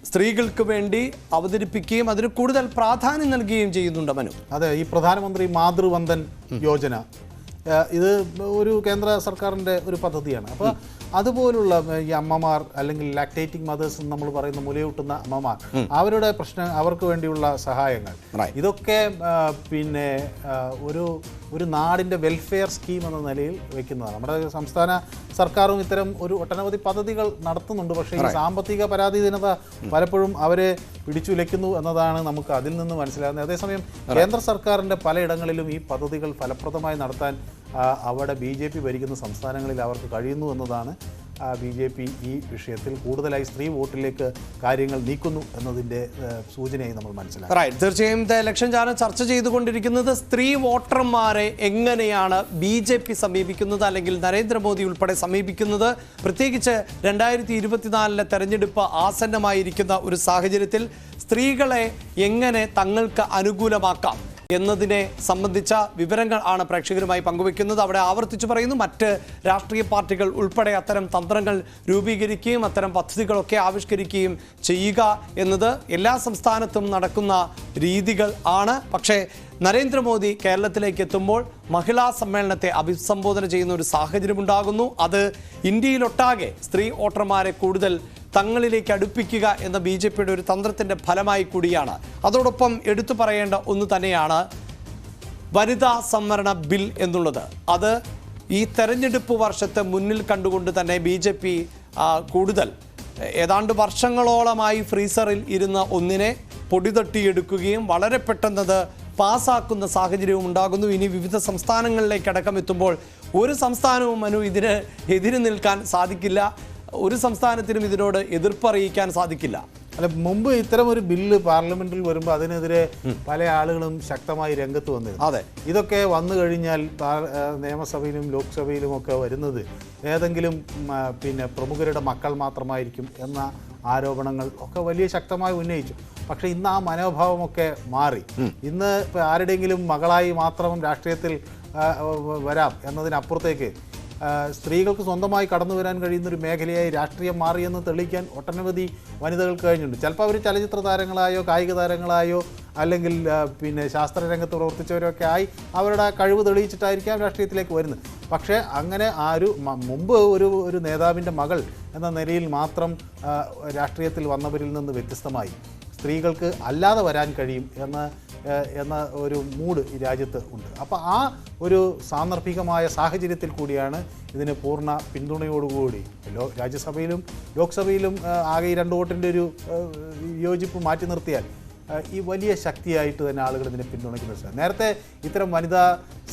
സ്ത്രീകൾക്ക് വേണ്ടി അവതരിപ്പിക്കുകയും അതിന് കൂടുതൽ പ്രാധാന്യം നൽകുകയും ചെയ്യുന്നുണ്ട്. മനു, അതെ, ഈ പ്രധാനമന്ത്രി മാതൃവന്ദൻ യോജന ഇത് ഒരു കേന്ദ്ര സർക്കാരിൻ്റെ ഒരു പദ്ധതിയാണ്. അപ്പോൾ അതുപോലുള്ള ഈ അമ്മമാർ അല്ലെങ്കിൽ ലാക്ടേറ്റിംഗ് മദേഴ്സ് എന്ന് നമ്മൾ പറയുന്ന മുലയൂട്ടുന്ന അമ്മമാർ, അവരുടെ അവർക്ക് വേണ്ടിയുള്ള സഹായങ്ങൾ, ഇതൊക്കെ ഒരു നാടിൻ്റെ വെൽഫെയർ സ്കീം എന്ന നിലയിൽ വയ്ക്കുന്നതാണ്. നമ്മുടെ സംസ്ഥാന സർക്കാരും ഇത്തരം ഒട്ടനവധി പദ്ധതികൾ നടത്തുന്നുണ്ട്. പക്ഷേ ഈ സാമ്പത്തിക പരാധീനത പലപ്പോഴും അവരെ പിടിച്ചുലയ്ക്കുന്നു എന്നതാണ് നമുക്ക് അതിൽ നിന്ന് മനസ്സിലാകുന്നത്. അതേസമയം കേന്ദ്ര സർക്കാരിൻ്റെ പലയിടങ്ങളിലും ഈ പദ്ധതികൾ ഫലപ്രദമായി നടത്താൻ അവിടെ BJP ഭരിക്കുന്ന സംസ്ഥാനങ്ങളിൽ അവർക്ക് കഴിയുന്നു എന്നതാണ് BJP ഈ വിഷയത്തിൽ കൂടുതലായി സ്ത്രീ വോട്ടിലേക്ക് കാര്യങ്ങൾ നീക്കുന്നു എന്നതിൻ്റെ സൂചനയായി നമ്മൾ മനസ്സിലാക്കും. തീർച്ചയായും ഇലക്ഷൻ ചാനൽ ചർച്ച ചെയ്തുകൊണ്ടിരിക്കുന്നത് സ്ത്രീ വോട്ടർമാരെ എങ്ങനെയാണ് BJP സമീപിക്കുന്നത് അല്ലെങ്കിൽ നരേന്ദ്രമോദി ഉൾപ്പെടെ സമീപിക്കുന്നത്. പ്രത്യേകിച്ച് 2024 തെരഞ്ഞെടുപ്പ് ആസന്നമായിരിക്കുന്ന ഒരു സാഹചര്യത്തിൽ സ്ത്രീകളെ എങ്ങനെ തങ്ങൾക്ക് അനുകൂലമാക്കാം എന്നതിനെ സംബന്ധിച്ച വിവരങ്ങൾ ആണ് പ്രേക്ഷകരുമായി പങ്കുവെക്കുന്നത്. അവിടെ ആവർത്തിച്ചു പറയുന്നു, മറ്റ് രാഷ്ട്രീയ പാർട്ടികൾ ഉൾപ്പെടെ അത്തരം തന്ത്രങ്ങൾ രൂപീകരിക്കുകയും അത്തരം പദ്ധതികളൊക്കെ ആവിഷ്കരിക്കുകയും ചെയ്യുക എന്നത് എല്ലാ സംസ്ഥാനത്തും നടക്കുന്ന രീതികൾ ആണ്. പക്ഷേ നരേന്ദ്രമോദി കേരളത്തിലേക്ക് എത്തുമ്പോൾ മഹിളാ സമ്മേളനത്തെ അഭിസംബോധന ചെയ്യുന്ന ഒരു സാഹചര്യം ഉണ്ടാകുന്നു. അത് ഇന്ത്യയിലൊട്ടാകെ സ്ത്രീ വോട്ടർമാരെ കൂടുതൽ തങ്ങളിലേക്ക് അടുപ്പിക്കുക എന്ന BJPയുടെ ഒരു തന്ത്രത്തിൻ്റെ ഫലമായി കൂടിയാണ്. അതോടൊപ്പം എടുത്തു പറയേണ്ട ഒന്ന് തന്നെയാണ്, വനിതാ സംവരണ ബിൽ എന്നുള്ളത്. അത് ഈ തെരഞ്ഞെടുപ്പ് വർഷത്തെ മുന്നിൽ കണ്ടുകൊണ്ട് തന്നെ BJP കൂടുതൽ ഏതാണ്ട് വർഷങ്ങളോളമായി ഫ്രീസറിൽ ഇരുന്ന ഒന്നിനെ പൊടിതട്ടിയെടുക്കുകയും വളരെ പെട്ടെന്നത് പാസ്സാക്കുന്ന സാഹചര്യവും ഉണ്ടാകുന്നു. ഇനി വിവിധ സംസ്ഥാനങ്ങളിലേക്കടക്കം എത്തുമ്പോൾ ഒരു സംസ്ഥാനവും ഇതിന് എതിര് നിൽക്കാൻ സാധിക്കില്ല. ഒരു സംസ്ഥാനത്തിനും ഇതിനോട് എതിർപ്പറിയിക്കാൻ സാധിക്കില്ല. അല്ല, മുമ്പ് ഇത്തരം ഒരു ബില്ല് പാർലമെന്റിൽ വരുമ്പോൾ അതിനെതിരെ പല ആളുകളും ശക്തമായി രംഗത്ത് വന്നിരുന്നു. അതെ, ഇതൊക്കെ വന്നു കഴിഞ്ഞാൽ നിയമസഭയിലും ലോക്സഭയിലും ഒക്കെ വരുന്നത് ഏതെങ്കിലും പ്രമുഖരുടെ മക്കൾ മാത്രമായിരിക്കും എന്ന ആരോപണങ്ങൾ ഒക്കെ വലിയ ശക്തമായി ഉന്നയിച്ചു. പക്ഷേ ഇന്ന് ആ മനോഭാവമൊക്കെ മാറി. ഇന്ന് ആരുടെയെങ്കിലും മകളായി മാത്രം രാഷ്ട്രീയത്തിൽ വരാം എന്നതിനപ്പുറത്തേക്ക് സ്ത്രീകൾക്ക് സ്വന്തമായി കടന്നു വരാൻ കഴിയുന്നൊരു മേഖലയായി രാഷ്ട്രീയം മാറിയെന്ന് തെളിയിക്കാൻ ഒട്ടനവധി വനിതകൾക്ക് കഴിഞ്ഞിട്ടുണ്ട്. ചിലപ്പോൾ അവർ ചലച്ചിത്ര താരങ്ങളായോ കായിക താരങ്ങളായോ അല്ലെങ്കിൽ ശാസ്ത്രരംഗത്ത് പ്രവർത്തിച്ചവരൊക്കെ ആയി അവരുടെ കഴിവ് തെളിയിച്ചിട്ടായിരിക്കാം രാഷ്ട്രീയത്തിലേക്ക് വരുന്നത്. പക്ഷേ അങ്ങനെ മുമ്പ് ഒരു നേതാവിൻ്റെ മകൾ എന്ന നിലയിൽ മാത്രം രാഷ്ട്രീയത്തിൽ വന്നവരിൽ നിന്ന് വ്യത്യസ്തമായി സ്ത്രീകൾക്ക് അല്ലാതെ വരാൻ കഴിയും എന്ന ഒരു മൂഡ് ഈ രാജ്യത്ത് ഉണ്ട്. അപ്പോൾ ആ ഒരു സാന്ദർഭികമായ സാഹചര്യത്തിൽ കൂടിയാണ് ഇതിന് പൂർണ്ണ പിന്തുണയോടുകൂടി രാജ്യസഭയിലും ലോക്സഭയിലും ആകെ ഈ 2 വോട്ടിൻ്റെ ഒരു യോജിപ്പ് മാറ്റി നിർത്തിയാൽ ഈ വലിയ ശക്തിയായിട്ട് തന്നെ ആളുകൾ ഇതിനെ പിന്തുണയ്ക്കുന്നത്. നേരത്തെ ഇത്തരം വനിതാ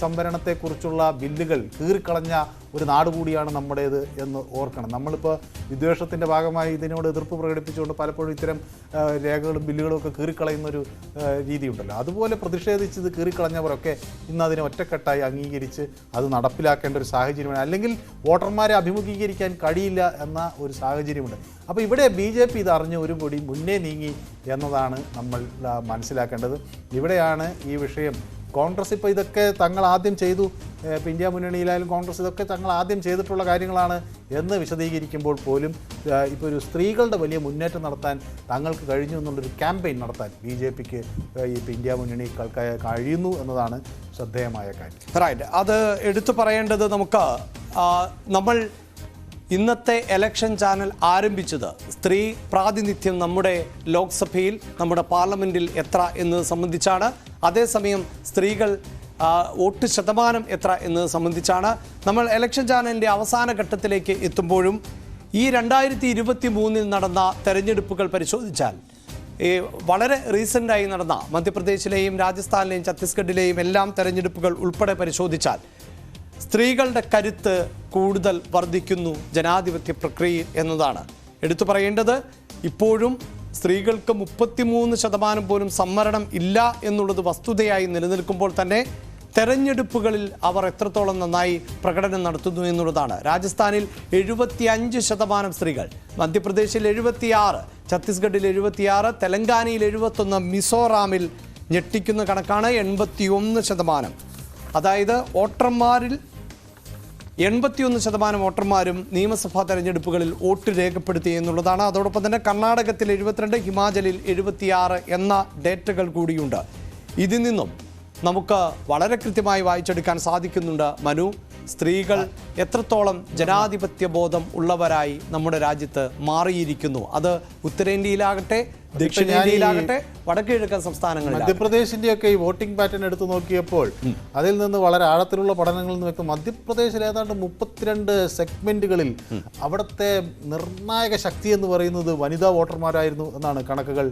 സംവരണത്തെക്കുറിച്ചുള്ള ബില്ലുകൾ കീറിക്കളഞ്ഞ ഒരു നാട് കൂടിയാണ് നമ്മുടേത് എന്ന് ഓർക്കണം. നമ്മളിപ്പോൾ വിദ്വേഷത്തിൻ്റെ ഭാഗമായി ഇതിനോട് എതിർപ്പ് പ്രകടിപ്പിച്ചുകൊണ്ട് പലപ്പോഴും ഇത്തരം രേഖകളും ബില്ലുകളും ഒക്കെ കീറിക്കളയുന്നൊരു രീതിയുണ്ടല്ലോ. അതുപോലെ പ്രതിഷേധിച്ചത് കീറിക്കളഞ്ഞവരൊക്കെ ഇന്ന് അതിനെ ഒറ്റക്കെട്ടായി അംഗീകരിച്ച് അത് നടപ്പിലാക്കേണ്ട ഒരു സാഹചര്യമാണ്. അല്ലെങ്കിൽ വോട്ടർമാരെ അഭിമുഖീകരിക്കാൻ കഴിയില്ല എന്ന ഒരു സാഹചര്യമുണ്ട്. അപ്പോൾ ഇവിടെ BJP ഇത് അറിഞ്ഞ് ഒരു പൊടി മുന്നേ നീങ്ങി എന്നതാണ് നമ്മൾ മനസ്സിലാക്കേണ്ടത്. ഇവിടെയാണ് ഈ വിഷയം. കോൺഗ്രസ് ഇപ്പോൾ ഇതൊക്കെ തങ്ങൾ ആദ്യം ചെയ്തു, ഇന്ത്യ മുന്നണിയിലായാലും കോൺഗ്രസ് ഇതൊക്കെ തങ്ങൾ ആദ്യം ചെയ്തിട്ടുള്ള കാര്യങ്ങളാണ് എന്ന് വിശദീകരിക്കുമ്പോൾ പോലും ഇപ്പോൾ ഒരു സ്ത്രീകളുടെ വലിയ മുന്നേറ്റം നടത്താൻ തങ്ങൾക്ക് കഴിഞ്ഞു എന്നുള്ളൊരു ക്യാമ്പയിൻ നടത്താൻ BJPക്ക് ഇപ്പോൾ ഇന്ത്യ മുന്നണികൾക്ക് കഴിയുന്നു എന്നതാണ് ശ്രദ്ധേയമായ കാര്യം. റൈറ്റ്. അത് എടുത്തു പറയേണ്ടത് നമ്മൾ ഇന്നത്തെ ഇലക്ഷൻ ചാനൽ ആരംഭിച്ചത് സ്ത്രീ പ്രാതിനിധ്യം നമ്മുടെ ലോക്സഭയിൽ നമ്മുടെ പാർലമെൻറ്റിൽ എത്ര എന്നത് സംബന്ധിച്ചാണ്. അതേസമയം സ്ത്രീകൾ വോട്ട് ശതമാനം എത്ര എന്നത് സംബന്ധിച്ചാണ്. നമ്മൾ ഇലക്ഷൻ ചാനലിൻ്റെ അവസാന ഘട്ടത്തിലേക്ക് എത്തുമ്പോഴും ഈ 2023 നടന്ന തെരഞ്ഞെടുപ്പുകൾ പരിശോധിച്ചാൽ വളരെ റീസെൻ്റായി നടന്ന മധ്യപ്രദേശിലെയും രാജസ്ഥാനിലെയും ഛത്തീസ്ഗഡിലെയും എല്ലാം തെരഞ്ഞെടുപ്പുകൾ ഉൾപ്പെടെ പരിശോധിച്ചാൽ സ്ത്രീകളുടെ കരുത്ത് കൂടുതൽ വർദ്ധിക്കുന്നു ജനാധിപത്യ പ്രക്രിയയിൽ എന്നതാണ് എടുത്തു പറയേണ്ടത്. ഇപ്പോഴും സ്ത്രീകൾക്ക് 33% പോലും സംവരണം ഇല്ല എന്നുള്ളത് വസ്തുതയായി നിലനിൽക്കുമ്പോൾ തന്നെ തെരഞ്ഞെടുപ്പുകളിൽ അവർ എത്രത്തോളം നന്നായി പ്രകടനം നടത്തുന്നു എന്നുള്ളതാണ്. രാജസ്ഥാനിൽ 75% സ്ത്രീകൾ, മധ്യപ്രദേശിൽ 76%, ഛത്തീസ്ഗഡിൽ 76%, തെലങ്കാനയിൽ 71%, മിസോറാമിൽ ഞെട്ടിക്കുന്ന കണക്കാണ് 81%. അതായത് വോട്ടർമാരിൽ 81% വോട്ടർമാരും നിയമസഭാ തെരഞ്ഞെടുപ്പുകളിൽ വോട്ട് രേഖപ്പെടുത്തി എന്നുള്ളതാണ്. അതോടൊപ്പം തന്നെ കർണാടകത്തിൽ 72, ഹിമാചലിൽ 76 എന്ന ഡേറ്റകൾ കൂടിയുണ്ട്. ഇതിൽ നിന്നും നമുക്ക് വളരെ കൃത്യമായി വായിച്ചെടുക്കാൻ സാധിക്കുന്നുണ്ട് മനു, സ്ത്രീകൾ എത്രത്തോളം ജനാധിപത്യ ബോധം ഉള്ളവരായി നമ്മുടെ രാജ്യത്ത് മാറിയിരിക്കുന്നു. അത് ഉത്തരേന്ത്യയിലാകട്ടെ ദക്ഷിണേന്ത്യയിലാകട്ടെ വടക്കുകിഴക്കൻ സംസ്ഥാനങ്ങളിൽ. മധ്യപ്രദേശിൻ്റെയൊക്കെ ഈ വോട്ടിംഗ് പാറ്റേൺ എടുത്തു നോക്കിയപ്പോൾ അതിൽ നിന്ന് വളരെ ആഴത്തിലുള്ള പഠനങ്ങളിൽ നിന്ന് വ്യക്തം മധ്യപ്രദേശിൽ ഏതാണ്ട് 32 സെഗ്മെന്റുകളിൽ അവിടുത്തെ നിർണായക ശക്തി എന്ന് പറയുന്നത് വനിതാ വോട്ടർമാരായിരുന്നു എന്നാണ് കണക്കുകൾ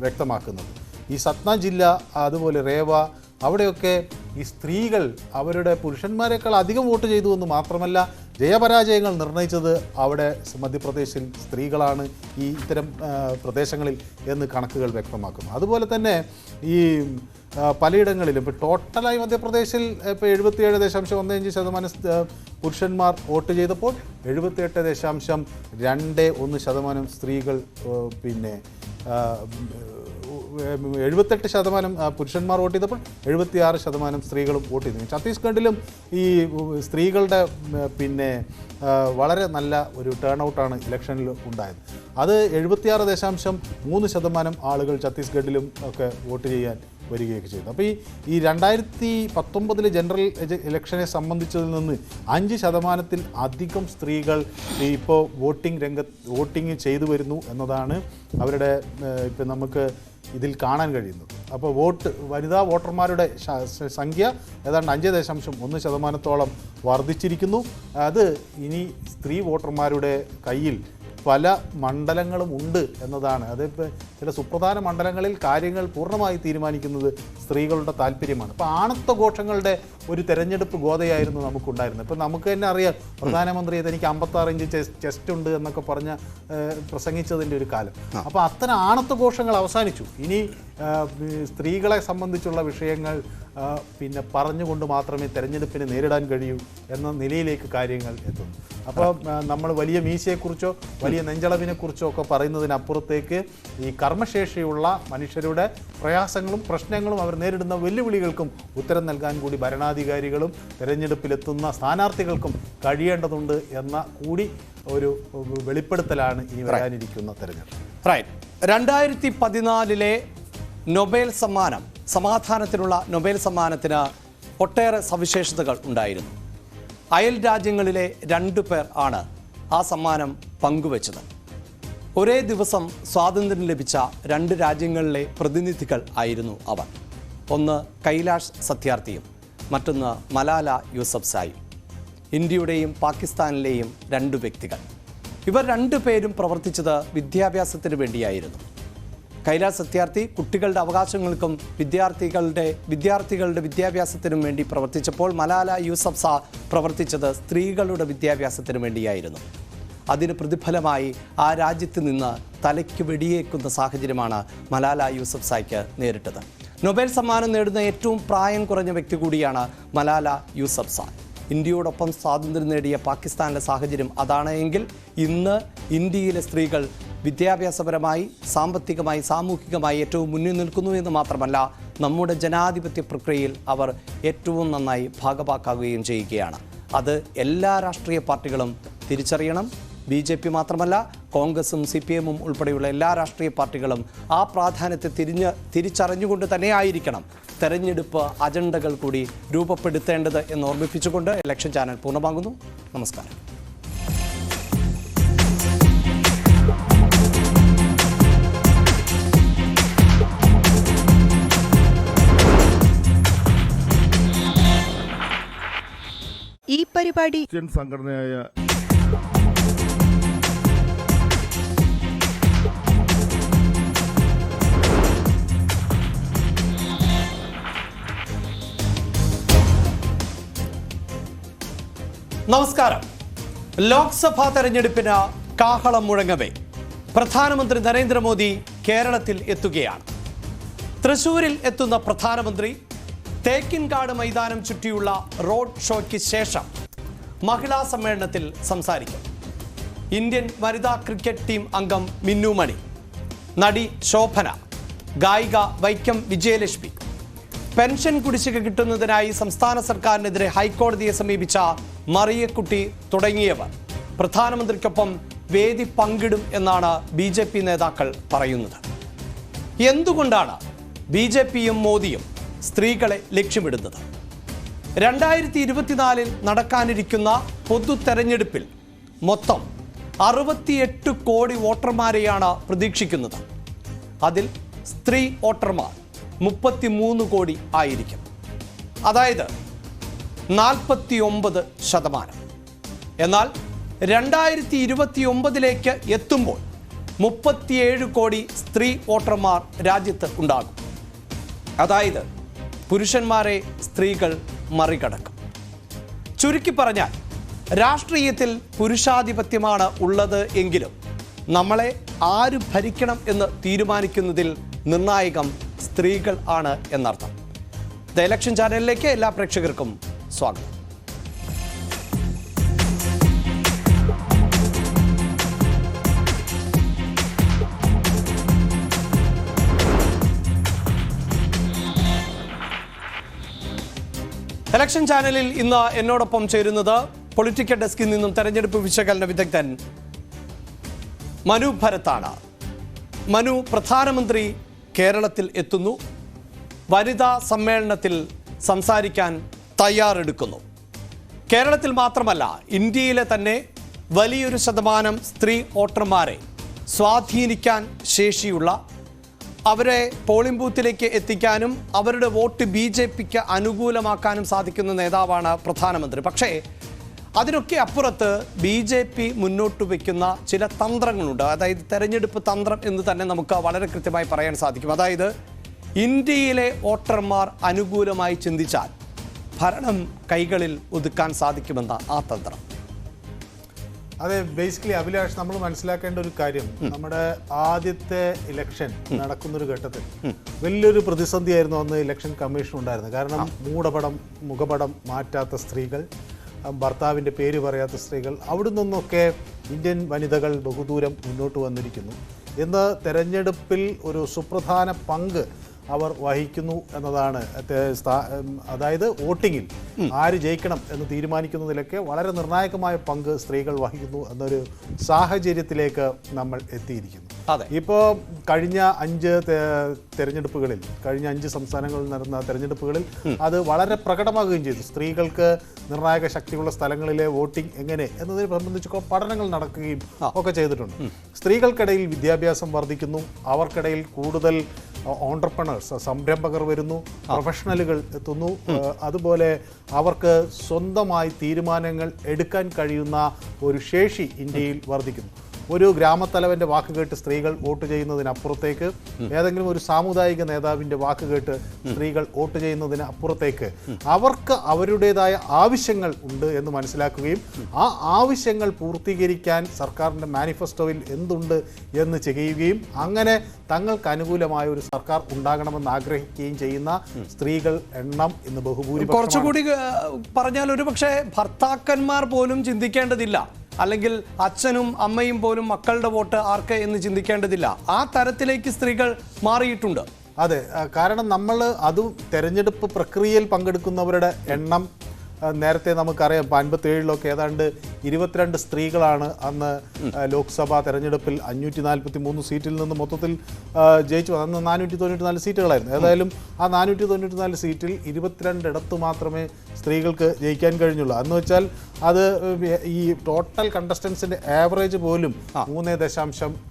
വ്യക്തമാക്കുന്നത്. ഈ സത്ന ജില്ല, അതുപോലെ റേവ, അവിടെയൊക്കെ ഈ സ്ത്രീകൾ അവരുടെ പുരുഷന്മാരെക്കാൾ അധികം വോട്ട് ചെയ്തു എന്ന് മാത്രമല്ല ജയപരാജയങ്ങൾ നിർണയിച്ചത് അവിടെ മധ്യപ്രദേശിൽ സ്ത്രീകളാണ് ഈ ഇത്തരം പ്രദേശങ്ങളിൽ എന്ന് കണക്കുകൾ വ്യക്തമാക്കുന്നു. അതുപോലെ തന്നെ ഈ പലയിടങ്ങളിലും ഇപ്പോൾ ടോട്ടലായി മധ്യപ്രദേശിൽ ഇപ്പോൾ 77.15% പുരുഷന്മാർ വോട്ട് ചെയ്തപ്പോൾ 78.21% സ്ത്രീകൾ 78% പുരുഷന്മാർ വോട്ട് ചെയ്തപ്പോൾ 76% സ്ത്രീകളും വോട്ട് ചെയ്തു. ഛത്തീസ്ഗഡിലും ഈ സ്ത്രീകളുടെ വളരെ നല്ല ഒരു ടേൺ ഔട്ടാണ് ഇലക്ഷനിൽ ഉണ്ടായത്. അത് 76.3% ആളുകൾ ഛത്തീസ്ഗഡിലും ഒക്കെ വോട്ട് ചെയ്യാൻ വരികയൊക്കെ ചെയ്തു. അപ്പോൾ ഈ 2019 ജനറൽ ഇലക്ഷനെ സംബന്ധിച്ചതിൽ നിന്ന് 5% അധികം സ്ത്രീകൾ ഇപ്പോൾ വോട്ടിംഗ് ചെയ്തു വരുന്നു എന്നതാണ് അവരുടെ ഇപ്പം നമുക്ക് ഇതിൽ കാണാൻ കഴിയുന്നത്. അപ്പോൾ വനിതാ വോട്ടർമാരുടെ സംഖ്യ ഏതാണ്ട് 5.1% വർദ്ധിച്ചിരിക്കുന്നു. അത് ഇനി സ്ത്രീ വോട്ടർമാരുടെ കയ്യിൽ പല മണ്ഡലങ്ങളും ഉണ്ട് എന്നതാണ്. അതിപ്പോൾ ചില സുപ്രധാന മണ്ഡലങ്ങളിൽ കാര്യങ്ങൾ പൂർണ്ണമായി തീരുമാനിക്കുന്നത് സ്ത്രീകളുടെ താല്പര്യമാണ്. ഇപ്പോൾ ആണത്വ ഘോഷങ്ങളുടെ ഒരു തെരഞ്ഞെടുപ്പ് ഗോതയായിരുന്നു നമുക്കുണ്ടായിരുന്നത്. ഇപ്പോൾ നമുക്ക് തന്നെ അറിയാം, പ്രധാനമന്ത്രി എനിക്ക് 56 ഇഞ്ച് ചെസ്റ്റ് ഉണ്ട് എന്നൊക്കെ പറഞ്ഞ് പ്രസംഗിച്ചതിൻ്റെ ഒരു കാലം. അപ്പോൾ അത്തരം ആണത്വ ഘോഷങ്ങൾ അവസാനിച്ചു. ഇനി സ്ത്രീകളെ സംബന്ധിച്ചുള്ള വിഷയങ്ങൾ പിന്നെ പറഞ്ഞുകൊണ്ട് മാത്രമേ തെരഞ്ഞെടുപ്പിനെ നേരിടാൻ കഴിയൂ എന്ന നിലയിലേക്ക് കാര്യങ്ങൾ എത്തുന്നു. അപ്പോൾ നമ്മൾ വലിയ മീശയെക്കുറിച്ചോ വലിയ നെഞ്ചളവിനെക്കുറിച്ചോ ഒക്കെ പറയുന്നതിനപ്പുറത്തേക്ക് ഈ കർമ്മശേഷിയുള്ള മനുഷ്യരുടെ പ്രയാസങ്ങളും പ്രശ്നങ്ങളും അവർ നേരിടുന്ന വെല്ലുവിളികൾക്കും ഉത്തരം നൽകാൻ കൂടി ഭരണാധികാരികളും തെരഞ്ഞെടുപ്പിലെത്തുന്ന സ്ഥാനാർത്ഥികൾക്കും കഴിയേണ്ടതുണ്ട് എന്ന കൂടി ഒരു വെളിപ്പെടുത്തലാണ് ഇനി വരാനിരിക്കുന്ന തെരഞ്ഞെടുപ്പ്. റൈറ്റ്. 2014 നൊബേൽ സമ്മാനം, സമാധാനത്തിനുള്ള നൊബേൽ സമ്മാനത്തിന് ഒട്ടേറെ സവിശേഷതകൾ ഉണ്ടായിരുന്നു. അയൽ രാജ്യങ്ങളിലെ 2 പേർ ആണ് ആ സമ്മാനം പങ്കുവച്ചത്. ഒരേ ദിവസം സ്വാതന്ത്ര്യം ലഭിച്ച 2 രാജ്യങ്ങളിലെ പ്രതിനിധികൾ ആയിരുന്നു അവർ. ഒന്ന് കൈലാഷ് സത്യാർത്ഥിയും മറ്റൊന്ന് മലാല യൂസഫ്സായും. ഇന്ത്യയുടെയും പാകിസ്ഥാനിലെയും 2 വ്യക്തികൾ. ഇവർ 2 പേരും പ്രവർത്തിച്ചത് വിദ്യാഭ്യാസത്തിന് വേണ്ടിയായിരുന്നു. കൈലാഷ് സത്യാർത്ഥി കുട്ടികളുടെ അവകാശങ്ങൾക്കും വിദ്യാർത്ഥികളുടെ വിദ്യാഭ്യാസത്തിനും വേണ്ടി പ്രവർത്തിച്ചപ്പോൾ മലാല യൂസഫ്സാ പ്രവർത്തിച്ചത് സ്ത്രീകളുടെ വിദ്യാഭ്യാസത്തിന് വേണ്ടിയായിരുന്നു. അതിന് പ്രതിഫലമായി ആ രാജ്യത്ത് നിന്ന് തലയ്ക്ക് വെടിയേക്കുന്ന സാഹചര്യമാണ് മലാല യൂസഫ്സായ്ക്ക് നേരിട്ടത്. നൊബേൽ സമ്മാനം നേടുന്ന ഏറ്റവും പ്രായം കുറഞ്ഞ വ്യക്തി കൂടിയാണ് മലാല യൂസഫ്സാ. ഇന്ത്യയോടൊപ്പം സ്വാതന്ത്ര്യം നേടിയ പാകിസ്ഥാനിലെ സാഹചര്യം അതാണ് എങ്കിൽ ഇന്ന് ഇന്ത്യയിലെ സ്ത്രീകൾ വിദ്യാഭ്യാസപരമായി, സാമ്പത്തികമായി, സാമൂഹികമായി ഏറ്റവും മുന്നിൽ നിൽക്കുന്നു എന്ന് മാത്രമല്ല, നമ്മുടെ ജനാധിപത്യ പ്രക്രിയയിൽ അവർ ഏറ്റവും നന്നായി ഭാഗഭാക്കാകുകയും ചെയ്യുകയാണ്. അത് എല്ലാ രാഷ്ട്രീയ പാർട്ടികളും തിരിച്ചറിയണം. BJP മാത്രമല്ല, കോൺഗ്രസും CPM ഉൾപ്പെടെയുള്ള എല്ലാ രാഷ്ട്രീയ പാർട്ടികളും ആ പ്രാധാന്യത്തെ തിരിച്ചറിഞ്ഞുകൊണ്ട് തന്നെയായിരിക്കണം തെരഞ്ഞെടുപ്പ് അജണ്ടകൾ കൂടി രൂപപ്പെടുത്തേണ്ടത് എന്ന് ഓർമ്മിപ്പിച്ചുകൊണ്ട് ഇലക്ഷൻ ചാനൽ പൂർണ്ണമാകുന്നു. നമസ്കാരം. ഈ പരിപാടി സംഘടനയായ നമസ്കാരം. ലോക്സഭാ തെരഞ്ഞെടുപ്പിന് കാഹളം മുഴങ്ങവേ പ്രധാനമന്ത്രി നരേന്ദ്രമോദി കേരളത്തിൽ എത്തുകയാണ്. തൃശൂരിൽ എത്തുന്ന പ്രധാനമന്ത്രി തേക്കിൻകാട് മൈതാനം ചുറ്റിയുള്ള റോഡ് ഷോയ്ക്ക് ശേഷം മഹിളാ സമ്മേളനത്തിൽ സംസാരിക്കും. ഇന്ത്യൻ വനിതാ ക്രിക്കറ്റ് ടീം അംഗം മിന്നു മണി, നടി ശോഭന, ഗായിക വൈക്കം വിജയലക്ഷ്മി, പെൻഷൻ കുടിശ്ശിക കിട്ടുന്നതിനായി സംസ്ഥാന സർക്കാരിനെതിരെ ഹൈക്കോടതിയെ സമീപിച്ച മറിയക്കുട്ടി തുടങ്ങിയവർ പ്രധാനമന്ത്രിക്കൊപ്പം വേദി പങ്കിടും എന്നാണ് BJP നേതാക്കൾ പറയുന്നത്. എന്തുകൊണ്ടാണ് BJPയും മോദിയും സ്ത്രീകളെ ലക്ഷ്യമിടുന്നത്? 2024 നടക്കാനിരിക്കുന്ന പൊതു തെരഞ്ഞെടുപ്പിൽ മൊത്തം 68 കോടി വോട്ടർമാരെയാണ് പ്രതീക്ഷിക്കുന്നത്. അതിൽ സ്ത്രീ വോട്ടർമാർ 33 കോടി ആയിരിക്കും. അതായത് 49%. എന്നാൽ 2029 എത്തുമ്പോൾ 37 കോടി സ്ത്രീ വോട്ടർമാർ രാജ്യത്ത് ഉണ്ടാകും. അതായത് പുരുഷന്മാരെ സ്ത്രീകൾ മറികടക്കും. ചുരുക്കി പറഞ്ഞാൽ രാഷ്ട്രീയത്തിൽ പുരുഷാധിപത്യമാണ് ഉള്ളത് എങ്കിലും നമ്മളെ ആര് ഭരിക്കണം എന്ന് തീരുമാനിക്കുന്നതിൽ നിർണായകം സ്ത്രീകൾ ആണ് എന്നർത്ഥം. ദ ഇലക്ഷൻ ചാനലിലേക്ക് എല്ലാ പ്രേക്ഷകർക്കും സ്വാഗതം. ഇലക്ഷൻ ചാനലിൽ ഇന്ന് എന്നോടൊപ്പം ചേരുന്നത് പൊളിറ്റിക്കൽ ഡെസ്കിൽ നിന്നും തെരഞ്ഞെടുപ്പ് വിശകലന വിദഗ്ധൻ മനു ഭരത്താണ്. മനു, പ്രധാനമന്ത്രി കേരളത്തിൽ എത്തുന്നു, വനിതാ സമ്മേളനത്തിൽ സംസാരിക്കാൻ തയ്യാറെടുക്കുന്നു. കേരളത്തിൽ മാത്രമല്ല, ഇന്ത്യയിലെ തന്നെ വലിയൊരു ശതമാനം സ്ത്രീ വോട്ടർമാരെ സ്വാധീനിക്കാൻ ശേഷിയുള്ള അവരെ പോളിംഗ് ബൂത്തിലേക്ക് എത്തിക്കാനും അവരുടെ വോട്ട് BJPക്ക് അനുകൂലമാക്കാനും സാധിക്കുന്ന നേതാവാണ് പ്രധാനമന്ത്രി. പക്ഷേ അതിനൊക്കെ അപ്പുറത്ത് BJP മുന്നോട്ട് വയ്ക്കുന്ന ചില തന്ത്രങ്ങളുണ്ട്. അതായത് തെരഞ്ഞെടുപ്പ് തന്ത്രം എന്ന് തന്നെ നമുക്ക് വളരെ കൃത്യമായി പറയാൻ സാധിക്കും. അതായത് ഇന്ത്യയിലെ വോട്ടർമാർ അനുകൂലമായി ചിന്തിച്ചാൽ ഭരണം കൈകളിൽ ഒതുക്കാൻ സാധിക്കുമെന്ന ആ തന്ത്രം. അതെ, ബേസിക്കലി അഭിലാഷ്, നമ്മൾ മനസ്സിലാക്കേണ്ട ഒരു കാര്യം, നമ്മുടെ ആദ്യത്തെ ഇലക്ഷൻ നടക്കുന്നൊരു ഘട്ടത്തിൽ വലിയൊരു പ്രതിസന്ധിയായിരുന്നു അന്ന് ഇലക്ഷൻ കമ്മീഷൻ ഉണ്ടായിരുന്നത്. കാരണം മുഖപടം മാറ്റാത്ത സ്ത്രീകൾ, ഭർത്താവിൻ്റെ പേര് പറയാത്ത സ്ത്രീകൾ, അവിടെ നിന്നൊക്കെ ഇന്ത്യൻ വനിതകൾ ബഹുദൂരം മുന്നോട്ട് വന്നിരിക്കുന്നു. ഇന്ന് തെരഞ്ഞെടുപ്പിൽ ഒരു സുപ്രധാന പങ്ക് അവർ വഹിക്കുന്നു എന്നതാണ്. അതായത് വോട്ടിങ്ങിൽ ആര് ജയിക്കണം എന്ന് തീരുമാനിക്കുന്നതിലൊക്കെ വളരെ നിർണായകമായ പങ്ക് സ്ത്രീകൾ വഹിക്കുന്നു എന്നൊരു സാഹചര്യത്തിലേക്ക് നമ്മൾ എത്തിയിരിക്കുന്നു. ഇപ്പോൾ കഴിഞ്ഞ 5 തെരഞ്ഞെടുപ്പുകളിൽ, കഴിഞ്ഞ 5 സംസ്ഥാനങ്ങളിൽ നടന്ന തെരഞ്ഞെടുപ്പുകളിൽ അത് വളരെ പ്രകടമാകുകയും ചെയ്തു. സ്ത്രീകൾക്ക് നിർണായക ശക്തിയുള്ള സ്ഥലങ്ങളിലെ വോട്ടിംഗ് എങ്ങനെ എന്നതിനെ സംബന്ധിച്ച് പഠനങ്ങൾ നടക്കുകയും ഒക്കെ ചെയ്തിട്ടുണ്ട്. സ്ത്രീകൾക്കിടയിൽ വിദ്യാഭ്യാസം വർദ്ധിക്കുന്നു, അവർക്കിടയിൽ കൂടുതൽ ഓൺട്രപ്രണേഴ്സ്, സംരംഭകർ വരുന്നു, പ്രൊഫഷണലുകൾ എത്തുന്നു. അതുപോലെ അവർക്ക് സ്വന്തമായി തീരുമാനങ്ങൾ എടുക്കാൻ കഴിയുന്ന ഒരു ശേഷി ഇന്ത്യയിൽ വർദ്ധിക്കുന്നു. ഒരു ഗ്രാമത്തലവൻ്റെ വാക്ക് കേട്ട് സ്ത്രീകൾ വോട്ട് ചെയ്യുന്നതിനപ്പുറത്തേക്ക്, ഏതെങ്കിലും ഒരു സാമുദായിക നേതാവിൻ്റെ വാക്ക് കേട്ട് സ്ത്രീകൾ വോട്ട് ചെയ്യുന്നതിന് അപ്പുറത്തേക്ക് അവർക്ക് അവരുടേതായ ആവശ്യങ്ങൾ ഉണ്ട് എന്ന് മനസ്സിലാക്കുകയും ആ ആവശ്യങ്ങൾ പൂർത്തീകരിക്കാൻ സർക്കാരിൻ്റെ മാനിഫെസ്റ്റോയിൽ എന്തുണ്ട് എന്ന് ചെയ്യുകയും അങ്ങനെ തങ്ങൾക്ക് അനുകൂലമായ ഒരു സർക്കാർ ഉണ്ടാകണമെന്ന് ആഗ്രഹിക്കുകയും ചെയ്യുന്ന സ്ത്രീകൾ എണ്ണം ഇന്ന് ബഹുഭൂരിപക്ഷം. കുറച്ചുകൂടി പറഞ്ഞാൽ ഒരു പക്ഷേ ഭർത്താക്കന്മാർ പോലും ചിന്തിക്കേണ്ടതില്ല, അല്ലെങ്കിൽ അച്ഛനും അമ്മയും പോലും മക്കളുടെ വോട്ട് ആർക്ക് എന്ന് ചിന്തിക്കേണ്ടതില്ല. ആ തരത്തിലേക്ക് സ്ത്രീകൾ മാറിയിട്ടുണ്ട്. അതെ, കാരണം നമ്മൾ തെരഞ്ഞെടുപ്പ് പ്രക്രിയയിൽ പങ്കെടുക്കുന്നവരുടെ എണ്ണം നേരത്തെ നമുക്കറിയാം. 57 ഏതാണ്ട് 22 സ്ത്രീകളാണ് അന്ന് ലോക്സഭാ തെരഞ്ഞെടുപ്പിൽ 543 സീറ്റിൽ നിന്ന് മൊത്തത്തിൽ ജയിച്ചു. അന്ന് 494 സീറ്റുകളായിരുന്നു. ഏതായാലും ആ 494 സീറ്റിൽ 22 ഇടത്ത് മാത്രമേ സ്ത്രീകൾക്ക് ജയിക്കാൻ കഴിഞ്ഞുള്ളൂ. അന്ന് വെച്ചാൽ അത് ഈ ടോട്ടൽ കണ്ടസ്റ്റൻസിൻ്റെ ആവറേജ് പോലും 3.77%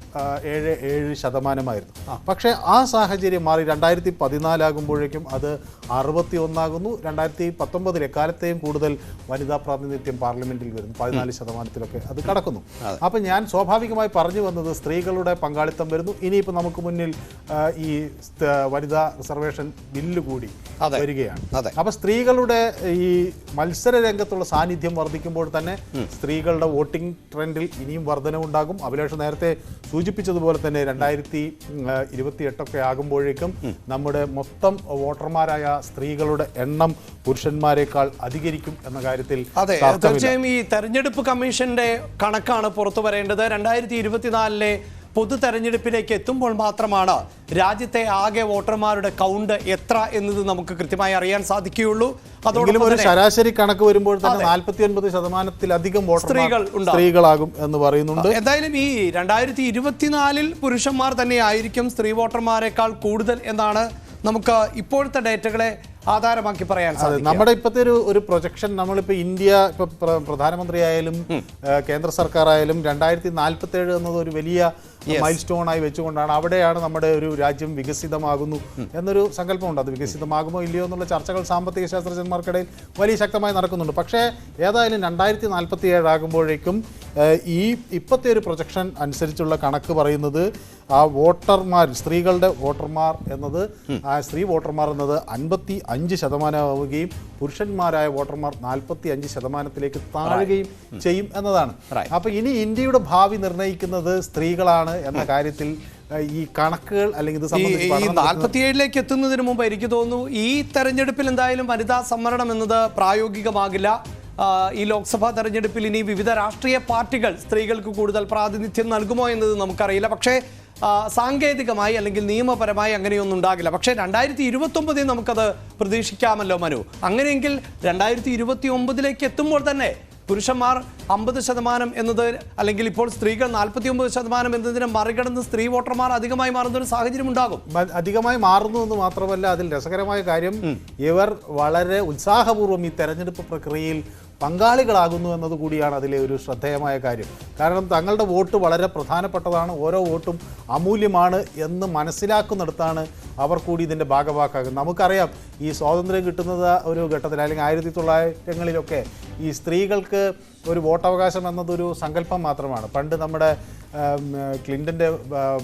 പക്ഷേ ആ സാഹചര്യം മാറി 2014 ആകുമ്പോഴേക്കും അത് 61 2019 എക്കാലത്തെയും കൂടുതൽ വനിതാ പ്രാതിനിധ്യം പാർലമെന്റിൽ വരുന്നു, 14% അത് കടക്കുന്നു. അപ്പം ഞാൻ സ്വാഭാവികമായി പറഞ്ഞു വന്നത് സ്ത്രീകളുടെ പങ്കാളിത്തം വരുന്നു. ഇനിയിപ്പോൾ നമുക്ക് മുന്നിൽ ഈ വനിതാ റിസർവേഷൻ ബില്ല് കൂടി വരികയാണ്. അപ്പം സ്ത്രീകളുടെ ഈ മത്സര രംഗത്തുള്ള സാന്നിധ്യം വർദ്ധിക്കുമ്പോൾ തന്നെ സ്ത്രീകളുടെ വോട്ടിംഗ് ട്രെൻഡിൽ ഇനിയും വർധനവുണ്ടാകും. അഭിലാഷ് നേരത്തെ സൂചിപ്പിച്ചതുപോലെ തന്നെ 2028 ആകുമ്പോഴേക്കും നമ്മുടെ മൊത്തം വോട്ടർമാരായ സ്ത്രീകളുടെ എണ്ണം പുരുഷന്മാരെക്കാൾ അധികരിക്കും എന്ന കാര്യത്തിൽ തീർച്ചയായും ഈ തെരഞ്ഞെടുപ്പ് കമ്മീഷന്റെ കണക്കാണ് പുറത്തു വരേണ്ടത്. 2024 പൊതു തെരഞ്ഞെടുപ്പിലേക്ക് എത്തുമ്പോൾ മാത്രമാണ് രാജ്യത്തെ ആകെ വോട്ടർമാരുടെ കൗണ്ട് എത്ര എന്നത് നമുക്ക് കൃത്യമായി അറിയാൻ സാധിക്കുകയുള്ളൂ. അതോടൊപ്പം ഒരു ശരാശരി കണക്ക് വരുമ്പോൾ തന്നെ 49%-ലധികം സ്ത്രീകളാകും എന്ന് പറയുന്നുണ്ട്. എന്തായാലും ഈ 2024 പുരുഷന്മാർ തന്നെയായിരിക്കും സ്ത്രീ വോട്ടർമാരെക്കാൾ കൂടുതൽ എന്നാണ് നമുക്ക് ഇപ്പോഴത്തെ ഡേറ്റകളെ ആധാരമാക്കി പറയാൻ സാധിക്കും. നമ്മുടെ ഇപ്പോഴത്തെ ഒരു പ്രൊജക്ഷൻ, നമ്മളിപ്പോൾ ഇന്ത്യ ഇപ്പൊ പ്രധാനമന്ത്രിയായാലും കേന്ദ്ര സർക്കാർ ആയാലും 2047 എന്നത് ഒരു വലിയ മൈൽ സ്റ്റോൺ ആയി വെച്ചുകൊണ്ടാണ്, അവിടെയാണ് നമ്മുടെ ഒരു രാജ്യം വികസിതമാകുന്നു എന്നൊരു സങ്കല്പമുണ്ട്. അത് വികസിതമാകുമോ ഇല്ലയോ എന്നുള്ള ചർച്ചകൾ സാമ്പത്തിക ശാസ്ത്രജ്ഞന്മാർക്കിടയിൽ വലിയ ശക്തമായി നടക്കുന്നുണ്ട്. പക്ഷേ ഏതായാലും 2047 ആകുമ്പോഴേക്കും ഈ ഇപ്പോഴത്തെ ഒരു പ്രൊജക്ഷൻ അനുസരിച്ചുള്ള കണക്ക് പറയുന്നത് ആ വോട്ടർമാർ, സ്ത്രീകളുടെ വോട്ടർമാർ എന്നത്, ആ സ്ത്രീ വോട്ടർമാർ എന്നത് 55% ആവുകയും പുരുഷന്മാരായ വോട്ടർമാർ 45%-ലേക്ക് താഴുകയും ചെയ്യും എന്നതാണ്. അപ്പോൾ ഇനി ഇന്ത്യയുടെ ഭാവി നിർണ്ണയിക്കുന്നത് സ്ത്രീകളാണ് എന്ന കാര്യത്തിൽ ഈ കണക്കുകൾ അല്ലെങ്കിൽ ഇത് സംബന്ധിച്ച് 47 എത്തുന്നതിന് മുമ്പ് എനിക്ക് തോന്നുന്നു ഈ തെരഞ്ഞെടുപ്പിൽ എന്തായാലും വനിതാ സംവരണം എന്നത് പ്രായോഗികമാകില്ല. ഈ ലോക്സഭാ തെരഞ്ഞെടുപ്പിൽ ഇനി വിവിധ രാഷ്ട്രീയ പാർട്ടികൾ സ്ത്രീകൾക്ക് കൂടുതൽ പ്രാതിനിധ്യം നൽകുമോ എന്നത് നമുക്കറിയില്ല. പക്ഷേ സാങ്കേതികമായി അല്ലെങ്കിൽ നിയമപരമായി അങ്ങനെയൊന്നും ഉണ്ടാകില്ല. പക്ഷേ 2029 നമുക്കത് പ്രതീക്ഷിക്കാമല്ലോ മനു. അങ്ങനെയെങ്കിൽ 2029 എത്തുമ്പോൾ തന്നെ പുരുഷന്മാർ 50% എന്നത്, അല്ലെങ്കിൽ ഇപ്പോൾ സ്ത്രീകൾ 49% എന്നതിനെ മറികടന്ന് സ്ത്രീ വോട്ടർമാർ അധികമായി മാറുന്ന ഒരു സാഹചര്യം ഉണ്ടാകും. അധികമായി മാറുന്നു എന്ന് മാത്രമല്ല, അതിൽ രസകരമായ കാര്യം ഇവർ വളരെ ഉത്സാഹപൂർവ്വം ഈ തെരഞ്ഞെടുപ്പ് പ്രക്രിയയിൽ പങ്കാളികളാകുന്നു എന്നത് കൂടിയാണ് അതിലെ ഒരു ശ്രദ്ധേയമായ കാര്യം. കാരണം തങ്ങളുടെ വോട്ട് വളരെ പ്രധാനപ്പെട്ടതാണ്, ഓരോ വോട്ടും അമൂല്യമാണ് എന്ന് മനസ്സിലാക്കുന്നിടത്താണ് അവർ കൂടി ഇതിൻ്റെ ഭാഗവാക്കാകുന്നത്. നമുക്കറിയാം ഈ സ്വാതന്ത്ര്യം കിട്ടുന്നത് ഒരു ഘട്ടത്തിൽ, അല്ലെങ്കിൽ 1900-കളിലൊക്കെ ഈ സ്ത്രീകൾക്ക് ഒരു വോട്ടവകാശം എന്നതൊരു സങ്കല്പം മാത്രമാണ്. പണ്ട് നമ്മുടെ ക്ലിൻ്റൻ്റെ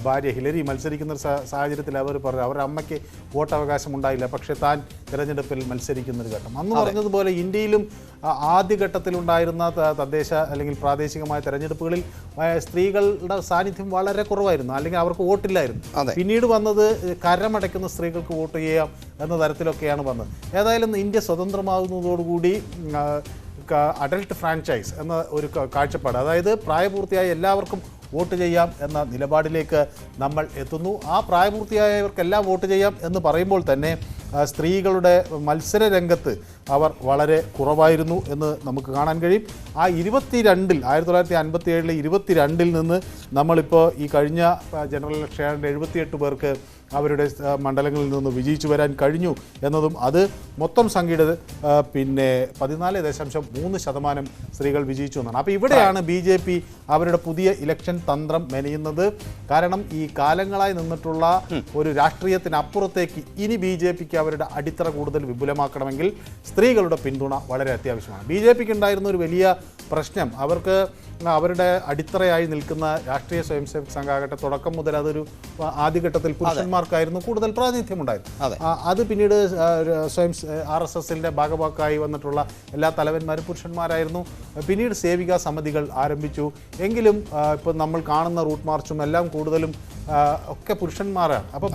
ഭാര്യ ഹിലരി മത്സരിക്കുന്ന സാഹചര്യത്തിൽ അവർ പറഞ്ഞു അവരുടെ അമ്മയ്ക്ക് വോട്ടവകാശം ഉണ്ടായില്ല, പക്ഷേ താൻ തിരഞ്ഞെടുപ്പിൽ മത്സരിക്കുന്നൊരു ഘട്ടം. അന്ന് പറഞ്ഞതുപോലെ ഇന്ത്യയിലും ആദ്യഘട്ടത്തിലുണ്ടായിരുന്ന തദ്ദേശ അല്ലെങ്കിൽ പ്രാദേശികമായ തെരഞ്ഞെടുപ്പുകളിൽ സ്ത്രീകളുടെ സാന്നിധ്യം വളരെ കുറവായിരുന്നു, അല്ലെങ്കിൽ അവർക്ക് വോട്ടില്ലായിരുന്നു. പിന്നീട് വന്നത് കരമടയ്ക്കുന്ന സ്ത്രീകൾക്ക് വോട്ട് ചെയ്യാം എന്ന തരത്തിലൊക്കെയാണ് വന്നത്. ഏതായാലും ഇന്ത്യ സ്വതന്ത്രമാകുന്നതോടുകൂടി അഡൽട്ട് ഫ്രാഞ്ചൈസ് എന്ന ഒരു കാഴ്ചപ്പാട്, അതായത് പ്രായപൂർത്തിയായ എല്ലാവർക്കും വോട്ട് ചെയ്യാം എന്ന നിലപാടിലേക്ക് നമ്മൾ എത്തുന്നു. ആ പ്രായപൂർത്തിയായവർക്കെല്ലാം വോട്ട് ചെയ്യാം എന്ന് പറയുമ്പോൾ തന്നെ സ്ത്രീകളുടെ മത്സര രംഗത്ത് അവർ വളരെ കുറവായിരുന്നു എന്ന് നമുക്ക് കാണാൻ കഴിയും. ആ 1957 22 നിന്ന് നമ്മളിപ്പോൾ ഈ കഴിഞ്ഞ ജനറൽ ഇലക്ഷൻ 78 പേർക്ക് അവരുടെ മണ്ഡലങ്ങളിൽ നിന്ന് വിജയിച്ചു വരാൻ കഴിഞ്ഞു എന്നതും അത് മൊത്തം സംഖ്യയുടെ 14.3% സ്ത്രീകൾ വിജയിച്ചു എന്നാണ്. അപ്പോൾ ഇവിടെയാണ് BJP അവരുടെ പുതിയ ഇലക്ഷൻ തന്ത്രം മെനയുന്നത്. കാരണം ഈ കാലങ്ങളായി നിന്നിട്ടുള്ള ഒരു രാഷ്ട്രീയത്തിനപ്പുറത്തേക്ക് ഇനി BJPക്ക് അവരുടെ അടിത്തറ കൂടുതൽ വിപുലമാക്കണമെങ്കിൽ സ്ത്രീകളുടെ പിന്തുണ വളരെ അത്യാവശ്യമാണ്. BJPക്ക് ഉണ്ടായിരുന്ന ഒരു വലിയ പ്രശ്നം, അവർക്ക് അവരുടെ അടിത്തറയായി നിൽക്കുന്ന രാഷ്ട്രീയ സ്വയംസേവക സംഘാകട്ടെ തുടക്കം മുതൽ അതൊരു ആദ്യഘട്ടത്തിൽ പുരുഷന്മാർക്കായിരുന്നു കൂടുതൽ പ്രാതിനിധ്യമുണ്ടായിരുന്നു. അത് പിന്നീട് RSSന്റെ ഭാഗവാക്കായി വന്നിട്ടുള്ള എല്ലാ തലവന്മാരും പുരുഷന്മാരായിരുന്നു. പിന്നീട് സേവികാ സമിതികൾ ആരംഭിച്ചു. എങ്കിലും ഇപ്പോൾ നമ്മൾ കാണുന്ന റൂട്ട് മാർച്ചും എല്ലാം കൂടുതലും ഒക്കെ പുരുഷന്മാരാണ്. അപ്പോൾ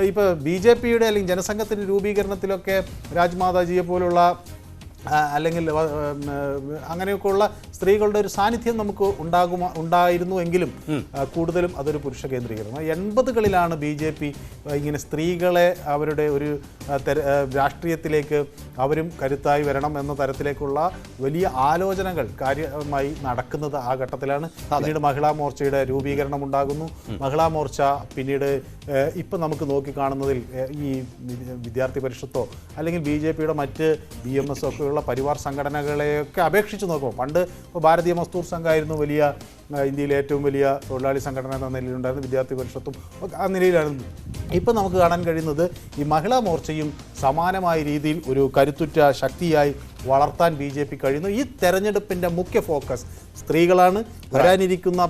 ഇപ്പോൾ BJPയുടെ അല്ലെങ്കിൽ ജനസംഘത്തിൻ്റെ രൂപീകരണത്തിലൊക്കെ രാജ്മാതാജിയെ പോലുള്ള അല്ലെങ്കിൽ അങ്ങനെയൊക്കെയുള്ള സ്ത്രീകളുടെ ഒരു സാന്നിധ്യം നമുക്ക് ഉണ്ടായിരുന്നു എങ്കിലും കൂടുതലും അതൊരു പുരുഷ കേന്ദ്രീകരണം. 80കളിലാണ് BJP ഇങ്ങനെ സ്ത്രീകളെ അവരുടെ ഒരു രാഷ്ട്രീയത്തിലേക്ക് അവരും കരുത്തായി വരണം എന്ന തരത്തിലേക്കുള്ള വലിയ ആലോചനകൾ കാര്യമായി നടക്കുന്നത് ആ ഘട്ടത്തിലാണ്. പിന്നീട് മഹിളാ മോർച്ചയുടെ രൂപീകരണം ഉണ്ടാകുന്നു. മഹിളാ മോർച്ച പിന്നീട് ഇപ്പം നമുക്ക് നോക്കിക്കാണുന്നതിൽ ഈ വിദ്യാർത്ഥി പരിഷത്തോ അല്ലെങ്കിൽ BJPയുടെ മറ്റ് BMS ഒക്കെയുള്ള പരിവാർ സംഘടനകളെയൊക്കെ അപേക്ഷിച്ച് നോക്കുമ്പോൾ പണ്ട് ഇപ്പോൾ ഭാരതീയ മസ്ദൂർ സംഘമായിരുന്നു വലിയ ഇന്ത്യയിലെ ഏറ്റവും വലിയ തൊഴിലാളി സംഘടന എന്ന നിലയിലുണ്ടായിരുന്നു, വിദ്യാർത്ഥി പരിഷത്തും ആ നിലയിലായിരുന്നു. ഇപ്പം നമുക്ക് കാണാൻ കഴിയുന്നത് ഈ മഹിളാ മോർച്ചയും സമാനമായ രീതിയിൽ ഒരു കരുത്തുറ്റ ശക്തിയായി വളർത്താൻ BJP കഴിയുന്നു. ഈ തെരഞ്ഞെടുപ്പിൻ്റെ മുഖ്യ ഫോക്കസ് സ്ത്രീകളാണ്. വരാനിരിക്കുന്ന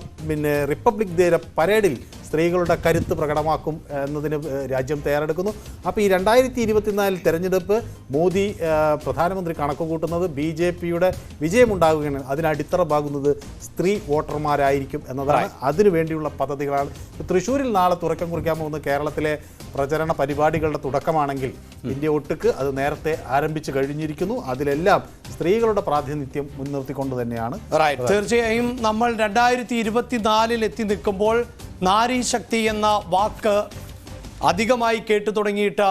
റിപ്പബ്ലിക് ഡേ പരേഡിൽ സ്ത്രീകളുടെ കരുത്ത് പ്രകടമാക്കും എന്നതിന് രാജ്യം തയ്യാറെടുക്കുന്നു. അപ്പോൾ ഈ 2024 തെരഞ്ഞെടുപ്പ് മോദി പ്രധാനമന്ത്രി കണക്ക് കൂട്ടുന്നത് BJPയുടെ വിജയമുണ്ടാകുകയാണ്, അതിനടിത്തറമാകുന്നത് സ്ത്രീ വോട്ടർമാരായിരിക്കും എന്നതാണ്. അതിനുവേണ്ടിയുള്ള പദ്ധതികളാണ്. തൃശ്ശൂരിൽ നാളെ തുടക്കം കുറിക്കാൻ പോകുന്ന കേരളത്തിലെ പ്രചരണ പരിപാടികളുടെ തുടക്കമാണെങ്കിൽ ഇന്ത്യ ഒട്ടുക്ക് അത് നേരത്തെ ആരംഭിച്ചു കഴിഞ്ഞിരിക്കുന്നു. അതിലെല്ലാം സ്ത്രീകളുടെ പ്രാതിനിധ്യം മുൻനിർത്തിക്കൊണ്ട് തന്നെയാണ്. തീർച്ചയായും നമ്മൾ 2024 എത്തി നിൽക്കുമ്പോൾ നാരീശക്തി എന്ന വാക്ക് അധികമായി കേട്ടു തുടങ്ങിയിട്ട്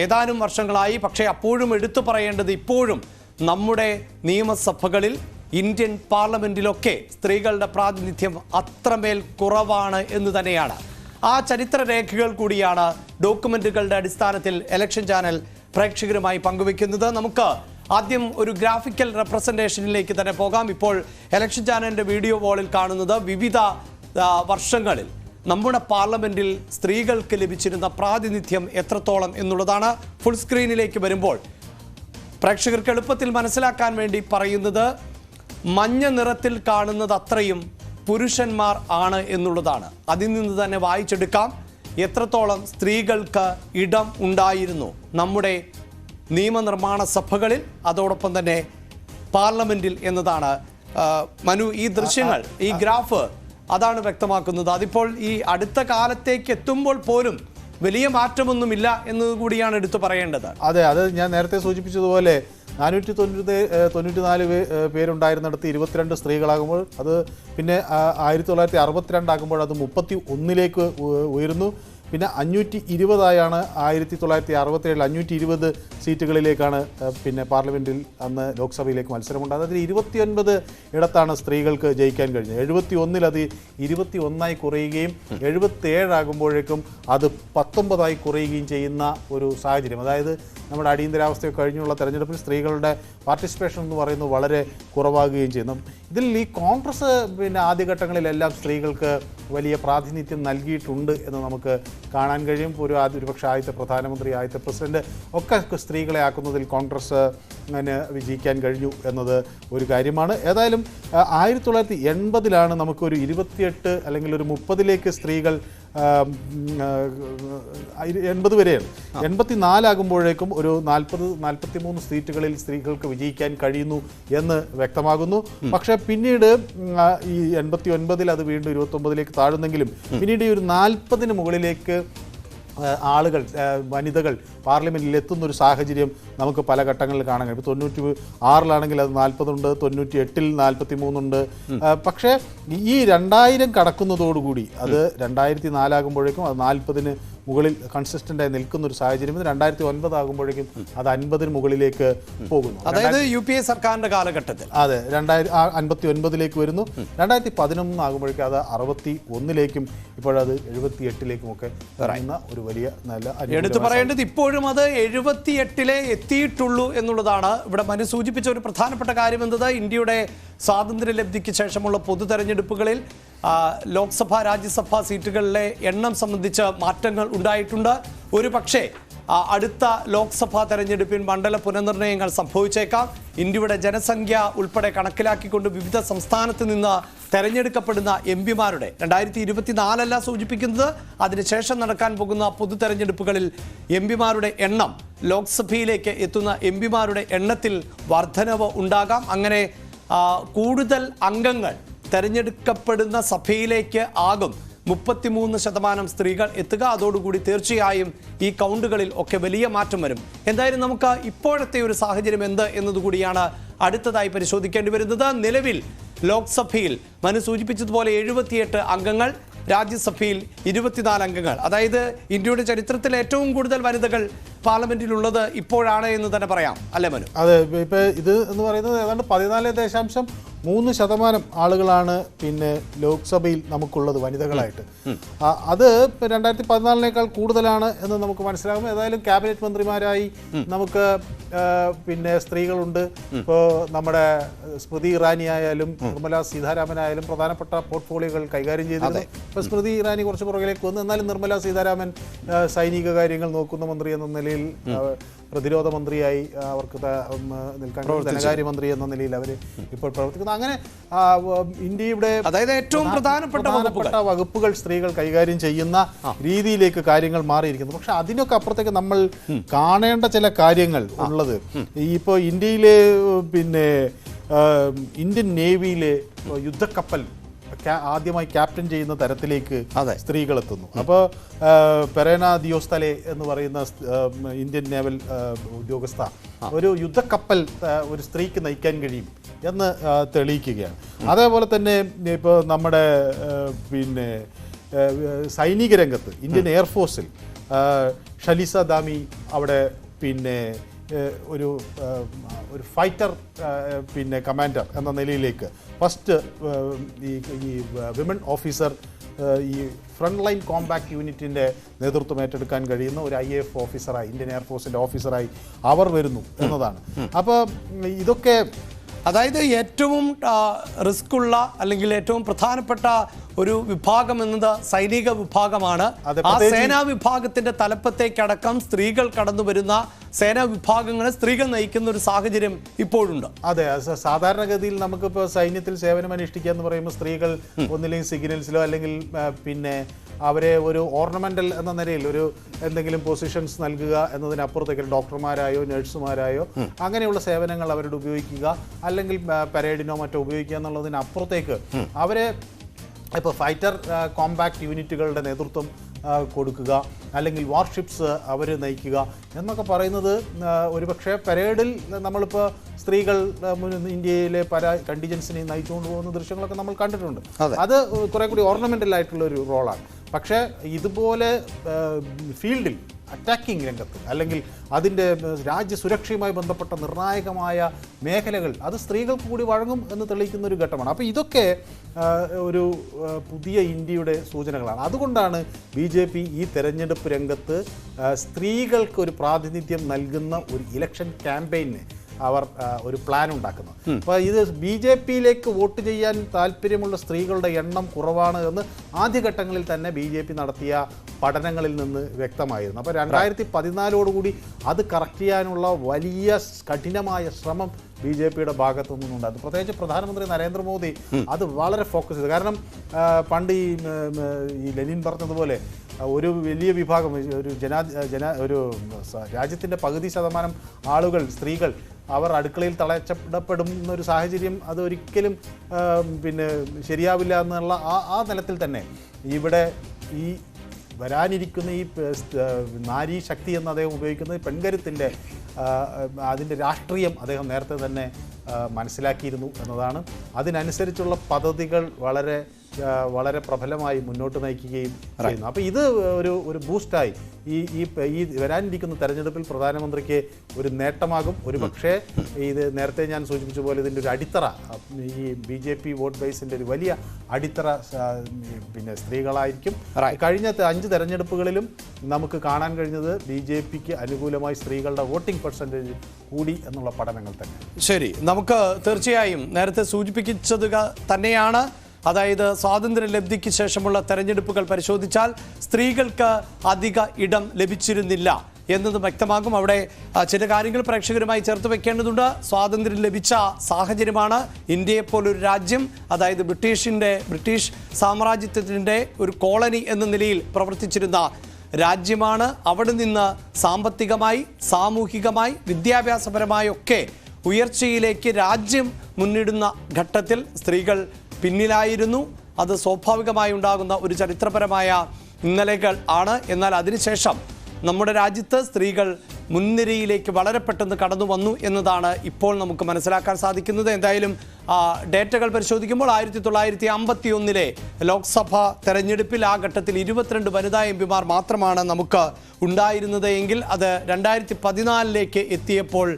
ഏതാനും വർഷങ്ങളായി. പക്ഷേ അപ്പോഴും എടുത്തു പറയേണ്ടത് ഇപ്പോഴും നമ്മുടെ നിയമസഭകളിൽ ഇന്ത്യൻ പാർലമെന്റിലൊക്കെ സ്ത്രീകളുടെ പ്രാതിനിധ്യം അത്രമേൽ കുറവാണ് എന്ന് തന്നെയാണ്. ആ ചരിത്രരേഖകൾ കൂടിയാണ് ഡോക്യുമെന്റുകളുടെ അടിസ്ഥാനത്തിൽ ഇലക്ഷൻ ചാനൽ പ്രേക്ഷകരുമായി പങ്കുവെക്കുന്നത്. നമുക്ക് ആദ്യം ഒരു ഗ്രാഫിക്കൽ റെപ്രസെൻറ്റേഷനിലേക്ക് തന്നെ പോകാം. ഇപ്പോൾ ഇലക്ഷൻ ചാനലിൻ്റെ വീഡിയോ വാളിൽ കാണുന്നത് വിവിധ വർഷങ്ങളിൽ നമ്മുടെ പാർലമെന്റിൽ സ്ത്രീകൾക്ക് ലഭിച്ചിരുന്ന പ്രാതിനിധ്യം എത്രത്തോളം എന്നുള്ളതാണ്. ഫുൾ സ്ക്രീനിലേക്ക് വരുമ്പോൾ പ്രേക്ഷകർക്ക് എളുപ്പത്തിൽ മനസ്സിലാക്കാൻ വേണ്ടി പറയുന്നത് മഞ്ഞ നിറത്തിൽ കാണുന്നത് അത്രയും പുരുഷന്മാർ ആണ് എന്നുള്ളതാണ്. അതിൽ നിന്ന് തന്നെ വായിച്ചെടുക്കാം എത്രത്തോളം സ്ത്രീകൾക്ക് ഇടം ഉണ്ടായിരുന്നു നമ്മുടെ നിയമനിർമ്മാണ സഭകളിൽ, അതോടൊപ്പം തന്നെ പാർലമെന്റിൽ എന്നതാണ്. മനു, ഈ ദൃശ്യങ്ങൾ, ഈ ഗ്രാഫ് അതാണ് വ്യക്തമാക്കുന്നത്. അതിപ്പോൾ ഈ അടുത്ത കാലത്തേക്ക് എത്തുമ്പോൾ പോലും വലിയ മാറ്റമൊന്നുമില്ല എന്നത് കൂടിയാണ് എടുത്തു പറയേണ്ടത്. അതെ, അത് ഞാൻ നേരത്തെ സൂചിപ്പിച്ചതുപോലെ 494 പേരുണ്ടായിരുന്നിടത്ത് 22 സ്ത്രീകളാകുമ്പോൾ അത് പിന്നെ 1962 ആകുമ്പോൾ അത് 31 ഉയരുന്നു. പിന്നെ 520 1967 520 സീറ്റുകളിലേക്കാണ് പിന്നെ പാർലമെൻറ്റിൽ അന്ന് ലോക്സഭയിലേക്ക് മത്സരമുണ്ടായത്. അതിൽ 29 ഇടത്താണ് സ്ത്രീകൾക്ക് ജയിക്കാൻ കഴിഞ്ഞത്. 71 അത് 21 കുറയുകയും 77 ആകുമ്പോഴേക്കും അത് 19 കുറയുകയും ചെയ്യുന്ന ഒരു സാഹചര്യം. അതായത് നമ്മുടെ അടിയന്തരാവസ്ഥയൊക്കെ കഴിഞ്ഞുള്ള തെരഞ്ഞെടുപ്പിൽ സ്ത്രീകളുടെ പാർട്ടിസിപ്പേഷൻ എന്ന് പറയുന്നത് വളരെ കുറവാകുകയും ചെയ്യുന്നു. ഇതിൽ ഈ കോൺഗ്രസ് പിന്നെ ആദ്യഘട്ടങ്ങളിലെല്ലാം സ്ത്രീകൾക്ക് വലിയ പ്രാതിനിധ്യം നൽകിയിട്ടുണ്ട് എന്ന് നമുക്ക് കാണാൻ കഴിയും. ഒരുപക്ഷെ ആദ്യത്തെ പ്രധാനമന്ത്രി, ആദ്യത്തെ പ്രസിഡന്റ് ഒക്കെ സ്ത്രീകളെ ആക്കുന്നതിൽ കോൺഗ്രസ് വിജയിക്കാൻ കഴിഞ്ഞു എന്നത് ഒരു കാര്യമാണ്. ഏതായാലും 1980 നമുക്കൊരു 28 അല്ലെങ്കിൽ ഒരു 30 സ്ത്രീകൾ 80 വരെയാണ്. 84 ആകുമ്പോഴേക്കും ഒരു 43 സീറ്റുകളിൽ സ്ത്രീകൾക്ക് വിജയിക്കാൻ കഴിയുന്നു എന്ന് വ്യക്തമാകുന്നു. പക്ഷേ പിന്നീട് ഈ 89 അത് വീണ്ടും 29 താഴുന്നെങ്കിലും പിന്നീട് ഈ ഒരു 40 മുകളിലേക്ക് ആളുകൾ, വനിതകൾ പാർലമെൻറ്റിൽ എത്തുന്നൊരു സാഹചര്യം നമുക്ക് പല ഘട്ടങ്ങളിൽ കാണാൻ കഴിയും. 96 അത് 40 ഉണ്ട്, 98 43 പക്ഷേ ഈ 2000 കടക്കുന്നതോടുകൂടി അത് 2004 ആകുമ്പോഴേക്കും അത് 40 മുകളിൽ കൺസിസ്റ്റൻ്റായി നിൽക്കുന്ന ഒരു സാഹചര്യം. 2009 ആകുമ്പോഴേക്കും അത് 50 മുകളിലേക്ക് പോകുന്നു. അതായത് UPA സർക്കാരിന്റെ കാലഘട്ടത്തിൽ അതെ 59 വരുന്നു. 2011 ആകുമ്പോഴേക്കും അത് 61 ഇപ്പോഴത് 78 ഒക്കെ പറയുന്ന ഒരു വലിയ നല്ല എടുത്തു പറയേണ്ടത് ഇപ്പോഴും അത് 78 എത്തിയിട്ടുള്ളൂ എന്നുള്ളതാണ്. ഇവിടെ മനു സൂചിപ്പിച്ച ഒരു പ്രധാനപ്പെട്ട കാര്യം എന്നത് ഇന്ത്യയുടെ സ്വാതന്ത്ര്യലബ്ധിക്ക് ശേഷമുള്ള പൊതു തെരഞ്ഞെടുപ്പുകളിൽ ലോക്സഭ, രാജ്യസഭാ സീറ്റുകളിലെ എണ്ണം സംബന്ധിച്ച് മാറ്റങ്ങൾ ഉണ്ടായിട്ടുണ്ട്. ഒരു പക്ഷേ അടുത്ത ലോക്സഭാ തെരഞ്ഞെടുപ്പിൽ മണ്ഡല പുനർനിർണയങ്ങൾ സംഭവിച്ചേക്കാം. ഇന്ത്യയുടെ ജനസംഖ്യ ഉൾപ്പെടെ കണക്കിലാക്കിക്കൊണ്ട് വിവിധ സംസ്ഥാനത്ത് നിന്ന് തെരഞ്ഞെടുക്കപ്പെടുന്ന എംപിമാരുടെ 2024 സൂചിപ്പിക്കുന്നത് അതിനുശേഷം നടക്കാൻ പോകുന്ന പൊതു തെരഞ്ഞെടുപ്പുകളിൽ എംപിമാരുടെ എണ്ണം, ലോക്സഭയിലേക്ക് എത്തുന്ന എംപിമാരുടെ എണ്ണത്തിൽ വർധനവ് ഉണ്ടാകാം. അങ്ങനെ കൂടുതൽ അംഗങ്ങൾ തെരഞ്ഞെടുക്കപ്പെടുന്ന സഭയിലേക്ക് ആകും 33% സ്ത്രീകൾ എത്തുക. അതോടുകൂടി തീർച്ചയായും ഈ കൗണ്ടുകളിൽ ഒക്കെ വലിയ മാറ്റം വരും. എന്തായാലും നമുക്ക് ഇപ്പോഴത്തെ ഒരു സാഹചര്യം എന്ത് എന്നതുകൂടിയാണ് അടുത്തതായി പരിശോധിക്കേണ്ടി വരുന്നത്. നിലവിൽ ലോക്സഭയിൽ മനു സൂചിപ്പിച്ചതുപോലെ 78 അംഗങ്ങൾ, രാജ്യസഭയിൽ 24 അംഗങ്ങൾ. അതായത് ഇന്ത്യയുടെ ചരിത്രത്തിൽ ഏറ്റവും കൂടുതൽ വനിതകൾ പാർലമെന്റിലുള്ളത് ഇപ്പോഴാണ് എന്ന് തന്നെ പറയാം, അല്ലേ മനു? അതെ, ഇപ്പം ഇത് എന്ന് പറയുന്നത് ഏതാണ്ട് 14.3% ആളുകളാണ് പിന്നെ ലോക്സഭയിൽ നമുക്കുള്ളത് വനിതകളായിട്ട്. അത് 2014 കൂടുതലാണ് എന്ന് നമുക്ക് മനസ്സിലാകും. ഏതായാലും ക്യാബിനറ്റ് മന്ത്രിമാരായി നമുക്ക് പിന്നെ സ്ത്രീകളുണ്ട്. ഇപ്പോൾ നമ്മുടെ സ്മൃതി ഇറാനി ആയാലും നിർമ്മല സീതാരാമനായാലും പ്രധാനപ്പെട്ട പോർട്ട്ഫോളിയോകൾ കൈകാര്യം ചെയ്തിരുന്നു. ഇപ്പോൾ സ്മൃതി ഇറാനി കുറച്ച് പുറകിലേക്ക് വന്നു. എന്നാലും നിർമ്മല സീതാരാമൻ സൈനിക കാര്യങ്ങൾ നോക്കുന്ന മന്ത്രി എന്ന നിലയിൽ, പ്രതിരോധ മന്ത്രിയായി അവർക്ക് നിൽക്കാൻ, ധനകാര്യമന്ത്രി എന്ന നിലയിൽ അവർ ഇപ്പോൾ പ്രവർത്തിക്കുന്നു. അങ്ങനെ ഇന്ത്യയുടെ അതായത് ഏറ്റവും പ്രധാനപ്പെട്ട വകുപ്പുകൾ സ്ത്രീകൾ കൈകാര്യം ചെയ്യുന്ന രീതിയിലേക്ക് കാര്യങ്ങൾ മാറിയിരിക്കുന്നു. പക്ഷെ അതിനൊക്കെ അപ്പുറത്തേക്ക് നമ്മൾ കാണേണ്ട ചില കാര്യങ്ങൾ ഉള്ളത്. ഇപ്പോൾ ഇന്ത്യയിലെ പിന്നെ ഇന്ത്യൻ നേവിയിലെ യുദ്ധക്കപ്പൽ ആദ്യമായി ക്യാപ്റ്റൻ ചെയ്യുന്ന തരത്തിലേക്ക് സ്ത്രീകൾ എത്തുന്നു. അപ്പോൾ പെരേന ദിയോസ്തലെ എന്ന് പറയുന്ന ഇന്ത്യൻ നേവൽ ഉദ്യോഗസ്ഥ ഒരു യുദ്ധക്കപ്പൽ ഒരു സ്ത്രീക്ക് നയിക്കാൻ കഴിയും എന്ന് തെളിയിക്കുകയാണ്. അതേപോലെ തന്നെ ഇപ്പോൾ നമ്മുടെ പിന്നെ സൈനിക രംഗത്ത് ഇന്ത്യൻ എയർഫോഴ്സിൽ ഷലീസ ദാമി അവിടെ പിന്നെ ഒരു ഫൈറ്റർ പിന്നെ കമാൻഡർ എന്ന നിലയിലേക്ക് ഫസ്റ്റ് ഈ വിമൻ ഓഫീസർ ഈ ഫ്രണ്ട് ലൈൻ കോമ്പാക്ട് യൂണിറ്റിൻ്റെ നേതൃത്വം ഏറ്റെടുക്കാൻ കഴിയുന്ന ഒരു IAF ഓഫീസറായി, ഇന്ത്യൻ എയർഫോഴ്സിൻ്റെ ഓഫീസറായി അവർ വരുന്നു എന്നതാണ്. അപ്പോൾ ഇതൊക്കെ അതായത് ഏറ്റവും റിസ്ക് ഉള്ള അല്ലെങ്കിൽ ഏറ്റവും പ്രധാനപ്പെട്ട ഒരു വിഭാഗം എന്നത് സൈനിക വിഭാഗമാണ്. ആ സേനാ വിഭാഗത്തിന്റെ തലപ്പത്തേക്കടക്കം സ്ത്രീകൾ കടന്നു വരുന്ന സേനാ വിഭാഗങ്ങളെ സ്ത്രീകൾ നയിക്കുന്ന ഒരു സാഹചര്യം ഇപ്പോഴുണ്ട്. അതെ, സാധാരണഗതിയിൽ നമുക്കിപ്പോൾ സൈന്യത്തിൽ സേവനം അനുഷ്ഠിക്കുക എന്ന് പറയുമ്പോൾ സ്ത്രീകൾ ഒന്നില്ലെങ്കിൽ സിഗ്നൽസിലോ അല്ലെങ്കിൽ പിന്നെ അവരെ ഒരു ഓർണമെൻ്റൽ എന്ന നിലയിൽ ഒരു എന്തെങ്കിലും പൊസിഷൻസ് നൽകുക എന്നതിനപ്പുറത്തേക്ക് ഡോക്ടർമാരായോ നഴ്സുമാരായോ അങ്ങനെയുള്ള സേവനങ്ങൾ അവരോട് ഉപയോഗിക്കുക, അല്ലെങ്കിൽ പരേഡിനോ മറ്റോ ഉപയോഗിക്കുക എന്നുള്ളതിനപ്പുറത്തേക്ക് അവരെ ഇപ്പോൾ ഫൈറ്റർ കോമ്പാക്ട് യൂണിറ്റുകളുടെ നേതൃത്വം കൊടുക്കുക, അല്ലെങ്കിൽ വാർഷിപ്സ് അവർ നയിക്കുക എന്നൊക്കെ പറയുന്നത് ഒരുപക്ഷെ പരേഡിൽ നമ്മളിപ്പോൾ സ്ത്രീകൾ ഇന്ത്യയിലെ പല കണ്ടിജൻസിനെ നയിച്ചുകൊണ്ട് പോകുന്ന ദൃശ്യങ്ങളൊക്കെ നമ്മൾ കണ്ടിട്ടുണ്ട്. അത് കുറെ കൂടി ഓർണമെൻ്റൽ ആയിട്ടുള്ള ഒരു റോളാണ്. പക്ഷേ ഇതുപോലെ ഫീൽഡിൽ അറ്റാക്കിംഗ് രംഗത്ത് അല്ലെങ്കിൽ അതിൻ്റെ രാജ്യസുരക്ഷയുമായി ബന്ധപ്പെട്ട നിർണായകമായ മേഖലകൾ അത് സ്ത്രീകൾക്ക് കൂടി വഴങ്ങും എന്ന് തെളിയിക്കുന്ന ഒരു ഘട്ടമാണ്. അപ്പോൾ ഇതൊക്കെ ഒരു പുതിയ ഇന്ത്യയുടെ സൂചനകളാണ്. അതുകൊണ്ടാണ് BJP ഈ തെരഞ്ഞെടുപ്പ് രംഗത്ത് സ്ത്രീകൾക്ക് ഒരു പ്രാതിനിധ്യം നൽകുന്ന ഒരു ഇലക്ഷൻ ക്യാമ്പയിന് അവർ ഒരു പ്ലാൻ ഉണ്ടാക്കുന്നത്. അപ്പോൾ ഇത് BJPയിലേക്ക് വോട്ട് ചെയ്യാൻ താല്പര്യമുള്ള സ്ത്രീകളുടെ എണ്ണം കുറവാണ് എന്ന് ആദ്യഘട്ടങ്ങളിൽ തന്നെ BJP നടത്തിയ പഠനങ്ങളിൽ നിന്ന് വ്യക്തമായിരുന്നു. അപ്പോൾ 2014 അത് കറക്റ്റ് ചെയ്യാനുള്ള വലിയ കഠിനമായ ശ്രമം BJPയുടെ ഭാഗത്തു നിന്നുണ്ടായിരുന്നു. പ്രത്യേകിച്ച് പ്രധാനമന്ത്രി നരേന്ദ്രമോദി അത് വളരെ ഫോക്കസ് ചെയ്തു. കാരണം പണ്ട് ഈ ലെനിൻ പറഞ്ഞതുപോലെ ഒരു വലിയ വിഭാഗം ഒരു രാജ്യത്തിൻ്റെ പകുതി ശതമാനം ആളുകൾ സ്ത്രീകൾ അവർ അടുക്കളയിൽ തളച്ചപ്പെടുന്ന ഒരു സാഹചര്യം അത് ഒരിക്കലും ശരിയാവില്ല എന്നുള്ള ആ നിലത്തിൽ തന്നെ ഇവിടെ ഈ വരാനിരിക്കുന്ന ഈ നാരീ ശക്തി എന്ന് അദ്ദേഹം ഉപയോഗിക്കുന്നത് പെൺകരുത്തിൻ്റെ അതിൻ്റെ രാഷ്ട്രീയം അദ്ദേഹം നേരത്തെ തന്നെ മനസ്സിലാക്കിയിരുന്നു എന്നതാണ്. അതിനനുസരിച്ചുള്ള പദ്ധതികൾ വളരെ പ്രബലമായി മുന്നോട്ട് നയിക്കുകയും ചെയ്യുന്നു. അപ്പോൾ ഇത് ഒരു ബൂസ്റ്റായി ഈ വരാനിരിക്കുന്ന തെരഞ്ഞെടുപ്പിൽ പ്രധാനമന്ത്രിക്ക് ഒരു നേട്ടമാകും. ഒരു പക്ഷേ ഇത് നേരത്തെ ഞാൻ സൂചിപ്പിച്ച പോലെ ഇതിൻ്റെ ഒരു അടിത്തറ ഈ BJP വോട്ട് ബേസിൻ്റെ ഒരു വലിയ അടിത്തറ സ്ത്രീകളായിരിക്കും. കഴിഞ്ഞ 5 തെരഞ്ഞെടുപ്പുകളിലും നമുക്ക് കാണാൻ കഴിഞ്ഞത് BJPക്ക് അനുകൂലമായി സ്ത്രീകളുടെ വോട്ടിംഗ് പെർസെൻറ്റേജ് കൂടി എന്നുള്ള പഠനങ്ങൾ തന്നെ. ശരി, നമുക്ക് തീർച്ചയായും നേരത്തെ സൂചിപ്പിച്ചത് തന്നെയാണ്. അതായത് സ്വാതന്ത്ര്യലബ്ധിക്ക് ശേഷമുള്ള തെരഞ്ഞെടുപ്പുകൾ പരിശോധിച്ചാൽ സ്ത്രീകൾക്ക് അധിക ഇടം ലഭിച്ചിരുന്നില്ല എന്നത് വ്യക്തമാകും. അവിടെ ചില കാര്യങ്ങൾ പ്രേക്ഷകരുമായി ചേർത്ത് വെക്കേണ്ടതുണ്ട്. സ്വാതന്ത്ര്യം ലഭിച്ച സാഹചര്യമാണ്. ഇന്ത്യയെപ്പോലൊരു രാജ്യം, അതായത് ബ്രിട്ടീഷ് സാമ്രാജ്യത്തിൻ്റെ ഒരു കോളനി എന്ന നിലയിൽ പ്രവർത്തിച്ചിരുന്ന രാജ്യമാണ്. അവിടെ നിന്ന് സാമ്പത്തികമായി, സാമൂഹികമായി, വിദ്യാഭ്യാസപരമായൊക്കെ ഉയർച്ചയിലേക്ക് രാജ്യം മുന്നിടുന്ന ഘട്ടത്തിൽ സ്ത്രീകൾ പിന്നിലായിരുന്നു. അത് സ്വാഭാവികമായി ഉണ്ടാകുന്ന ഒരു ചരിത്രപരമായ ഇന്നലെകൾ ആണ്. എന്നാൽ അതിനുശേഷം നമ്മുടെ രാജ്യത്ത് സ്ത്രീകൾ മുൻനിരയിലേക്ക് വളരെ പെട്ടെന്ന് കടന്നു വന്നു എന്നതാണ് ഇപ്പോൾ നമുക്ക് മനസ്സിലാക്കാൻ സാധിക്കുന്നത്. എന്തായാലും ഡേറ്റകൾ പരിശോധിക്കുമ്പോൾ 1951 ലോക്സഭാ തെരഞ്ഞെടുപ്പിൽ ആ ഘട്ടത്തിൽ 22 വനിതാ MP-മാർ മാത്രമാണ് നമുക്ക് ഉണ്ടായിരുന്നത് എങ്കിൽ അത് 2014 എത്തിയപ്പോൾ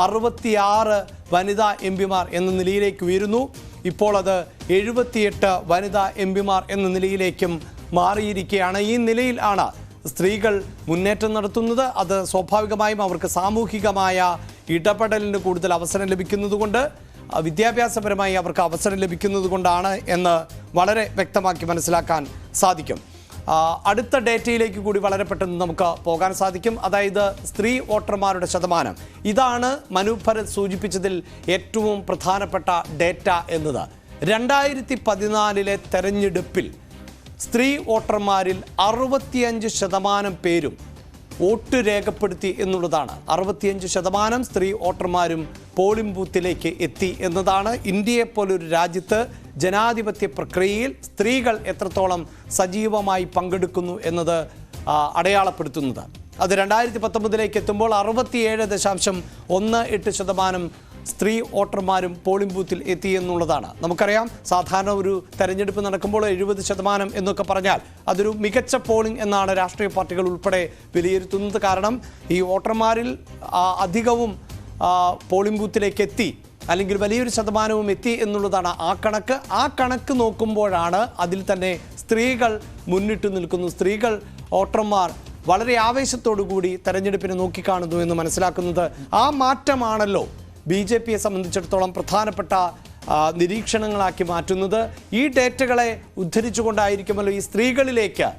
66 വനിതാ MP-മാർ എന്ന നിലയിലേക്ക് ഉയരുന്നു. ഇപ്പോൾ അത് 78 വനിതാ MP-മാർ എന്ന നിലയിലേക്കും മാറിയിരിക്കുകയാണ്. ഈ നിലയിൽ ആണ് സ്ത്രീകൾ മുന്നേറ്റം നടത്തുന്നത്. അത് സ്വാഭാവികമായും അവർക്ക് സാമൂഹികമായ ഇടപെടലിന് കൂടുതൽ അവസരം ലഭിക്കുന്നതുകൊണ്ട്, വിദ്യാഭ്യാസപരമായി അവർക്ക് അവസരം ലഭിക്കുന്നത് കൊണ്ടാണ് എന്ന് വളരെ വ്യക്തമാക്കി മനസ്സിലാക്കാൻ സാധിക്കും. അടുത്ത ഡേറ്റയിലേക്ക് കൂടി വളരെ പെട്ടെന്ന് നമുക്ക് പോകാൻ സാധിക്കും. അതായത് സ്ത്രീ വോട്ടർമാരുടെ ശതമാനം. ഇതാണ് മനു ഭരത് സൂചിപ്പിച്ചതിൽ ഏറ്റവും പ്രധാനപ്പെട്ട ഡേറ്റ എന്നത്. 2014 തെരഞ്ഞെടുപ്പിൽ സ്ത്രീ വോട്ടർമാരിൽ 65% പേരും വോട്ട് രേഖപ്പെടുത്തി എന്നുള്ളതാണ്. 65% സ്ത്രീ വോട്ടർമാരും പോളിംഗ് ബൂത്തിലേക്ക് എത്തി എന്നതാണ്. ഇന്ത്യയെപ്പോലൊരു രാജ്യത്ത് ജനാധിപത്യ പ്രക്രിയയിൽ സ്ത്രീകൾ എത്രത്തോളം സജീവമായി പങ്കെടുക്കുന്നു എന്നത് അടയാളപ്പെടുത്തുന്നത്. അത് 2019 എത്തുമ്പോൾ 67.18% സ്ത്രീ വോട്ടർമാരും പോളിംഗ് ബൂത്തിൽ എത്തി എന്നുള്ളതാണ്. നമുക്കറിയാം, സാധാരണ ഒരു തെരഞ്ഞെടുപ്പ് നടക്കുമ്പോൾ 70% എന്നൊക്കെ പറഞ്ഞാൽ അതൊരു മികച്ച പോളിംഗ് എന്നാണ് രാഷ്ട്രീയ പാർട്ടികൾ ഉൾപ്പെടെ വിലയിരുത്തുന്നത്. കാരണം ഈ വോട്ടർമാരിൽ അധികവും പോളിംഗ് ബൂത്തിലേക്ക് എത്തി, അല്ലെങ്കിൽ വലിയൊരു ശതമാനവും എത്തി എന്നുള്ളതാണ് ആ കണക്ക് നോക്കുമ്പോഴാണ് അതിൽ തന്നെ സ്ത്രീകൾ മുന്നിട്ട് നിൽക്കുന്നു. സ്ത്രീകൾ വോട്ടർമാർ വളരെ ആവേശത്തോടു കൂടി തെരഞ്ഞെടുപ്പിനെ നോക്കിക്കാണുന്നു എന്ന് മനസ്സിലാക്കുന്നത്. ആ മാറ്റമാണല്ലോ BJPയെ സംബന്ധിച്ചിടത്തോളം പ്രധാനപ്പെട്ട നിരീക്ഷണങ്ങളാക്കി മാറ്റുന്നത്. ഈ ഡേറ്റകളെ ഉദ്ധരിച്ചുകൊണ്ടായിരിക്കുമല്ലോ ഈ സ്ത്രീകളിലേക്ക്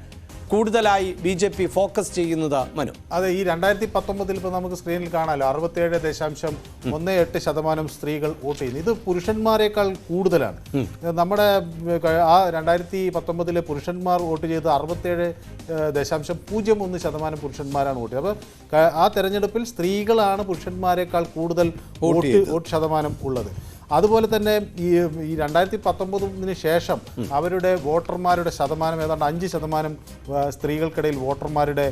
കൂടുതലായി BJP ഫോക്കസ് ചെയ്യുന്നത്. മനു, അതെ, ഈ 2019 ഇപ്പോൾ നമുക്ക് സ്ക്രീനിൽ കാണാമല്ലോ 67.18% സ്ത്രീകൾ വോട്ട് ചെയ്യുന്നു. ഇത് പുരുഷന്മാരെക്കാൾ കൂടുതലാണ്. നമ്മുടെ ആ 2019 പുരുഷന്മാർ വോട്ട് ചെയ്ത് 67.01% പുരുഷന്മാരാണ് വോട്ട് ചെയ്തത്. അപ്പോൾ ആ തെരഞ്ഞെടുപ്പിൽ സ്ത്രീകളാണ് പുരുഷന്മാരെക്കാൾ കൂടുതൽ വോട്ട് ശതമാനം ഉള്ളത്. അതുപോലെ തന്നെ ഈ 2019 ശേഷം അവരുടെ വോട്ടർമാരുടെ ശതമാനം ഏതാണ്ട് 5% സ്ത്രീകൾക്കിടയിൽ വോട്ടർമാരുടെ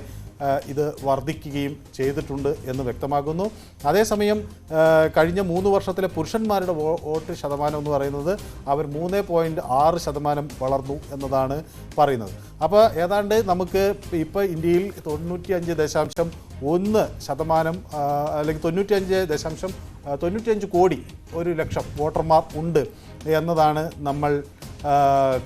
ഇത് വർദ്ധിക്കുകയും ചെയ്തിട്ടുണ്ട് എന്ന് വ്യക്തമാകുന്നു. അതേസമയം കഴിഞ്ഞ 3 വർഷത്തിലെ പുരുഷന്മാരുടെ വോട്ട് ശതമാനം എന്ന് പറയുന്നത് അവർ 3.6% വളർന്നു എന്നതാണ് പറയുന്നത്. അപ്പോൾ ഏതാണ്ട് നമുക്ക് ഇപ്പോൾ ഇന്ത്യയിൽ 95.1% അല്ലെങ്കിൽ 95 കോടി 1 ലക്ഷം വോട്ടർമാർ ഉണ്ട് എന്നതാണ് നമ്മൾ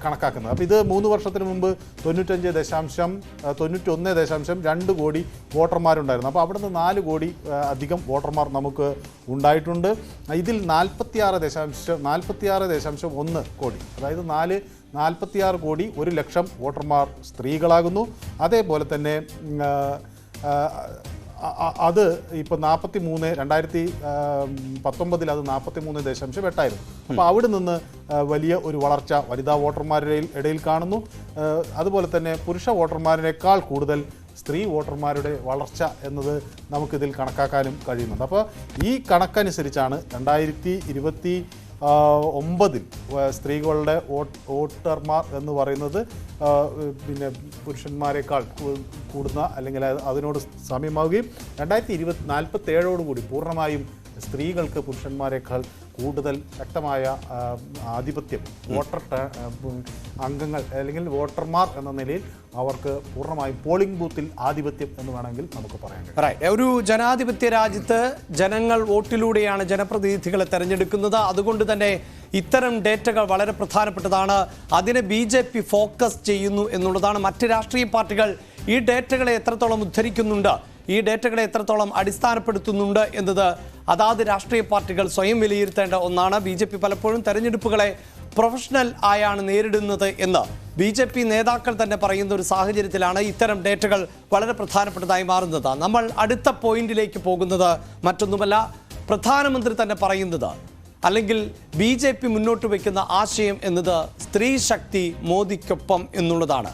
കണക്കാക്കുന്നത്. അപ്പോൾ ഇത് 3 വർഷത്തിന് മുമ്പ് 91.2 കോടി വോട്ടർമാരുണ്ടായിരുന്നു. അപ്പോൾ അവിടുന്ന് 4 കോടി അധികം വോട്ടർമാർ നമുക്ക് ഉണ്ടായിട്ടുണ്ട്. ഇതിൽ 46.1 കോടി, അതായത് 46 കോടി 1 ലക്ഷം വോട്ടർമാർ സ്ത്രീകളാകുന്നു. അതേപോലെ തന്നെ അത് ഇപ്പോൾ 2019 അത് 43.8 അപ്പോൾ അവിടെ നിന്ന് വലിയ ഒരു വളർച്ച വനിതാ വോട്ടർമാരുടെ ഇടയിൽ കാണുന്നു. അതുപോലെ തന്നെ പുരുഷ വോട്ടർമാരിനേക്കാൾ കൂടുതൽ സ്ത്രീ വോട്ടർമാരുടെ വളർച്ച എന്നത് നമുക്കിതിൽ കണക്കാക്കാനും കഴിയുന്നുണ്ട്. അപ്പോൾ ഈ കണക്കനുസരിച്ചാണ് 2029 സ്ത്രീകളുടെ വോട്ടർമാർ എന്ന് പറയുന്നത് പിന്നെ പുരുഷന്മാരെക്കാൾ കൂടുന്ന അല്ലെങ്കിൽ അതിനോട് സാമ്യമാവുകയും 2047 പൂർണ്ണമായും സ്ത്രീകൾക്ക് പുരുഷന്മാരെക്കാൾ കൂടുതൽ ശക്തമായ ആധിപത്യം അംഗങ്ങൾ അല്ലെങ്കിൽ വോട്ടർമാർ എന്ന നിലയിൽ അവർക്ക് പൂർണ്ണമായും പോളിംഗ് ബൂത്തിൽ ആധിപത്യം എന്ന് വേണമെങ്കിൽ നമുക്ക് പറയാൻ കഴിയും. ഒരു ജനാധിപത്യ രാജ്യത്ത് ജനങ്ങൾ വോട്ടിലൂടെയാണ് ജനപ്രതിനിധികളെ തെരഞ്ഞെടുക്കുന്നത്. അതുകൊണ്ട് തന്നെ ഇത്തരം ഡേറ്റകൾ വളരെ പ്രധാനപ്പെട്ടതാണ്. അതിനെ BJP ഫോക്കസ് ചെയ്യുന്നു എന്നുള്ളതാണ്. മറ്റ് രാഷ്ട്രീയ പാർട്ടികൾ ഈ ഡേറ്റകളെ എത്രത്തോളം ഉദ്ധരിക്കുന്നുണ്ട്, ഈ ഡേറ്റകളെ എത്രത്തോളം അടിസ്ഥാനപ്പെടുത്തുന്നുണ്ട് എന്നത് അതാത് രാഷ്ട്രീയ പാർട്ടികൾ സ്വയം വിലയിരുത്തേണ്ട ഒന്നാണ്. BJP പലപ്പോഴും തെരഞ്ഞെടുപ്പുകളെ പ്രൊഫഷണൽ ആയാണ് നേരിടുന്നത് എന്ന് BJP നേതാക്കൾ തന്നെ പറയുന്ന ഒരു സാഹചര്യത്തിലാണ് ഇത്തരം ഡേറ്റകൾ വളരെ പ്രധാനപ്പെട്ടതായി മാറുന്നത്. നമ്മൾ അടുത്ത പോയിന്റിലേക്ക് പോകുന്നത് മറ്റൊന്നുമല്ല, പ്രധാനമന്ത്രി തന്നെ പറയുന്നത് അല്ലെങ്കിൽ BJP മുന്നോട്ട് വയ്ക്കുന്ന ആശയം എന്നത് സ്ത്രീ ശക്തി മോദിക്കൊപ്പം എന്നുള്ളതാണ്.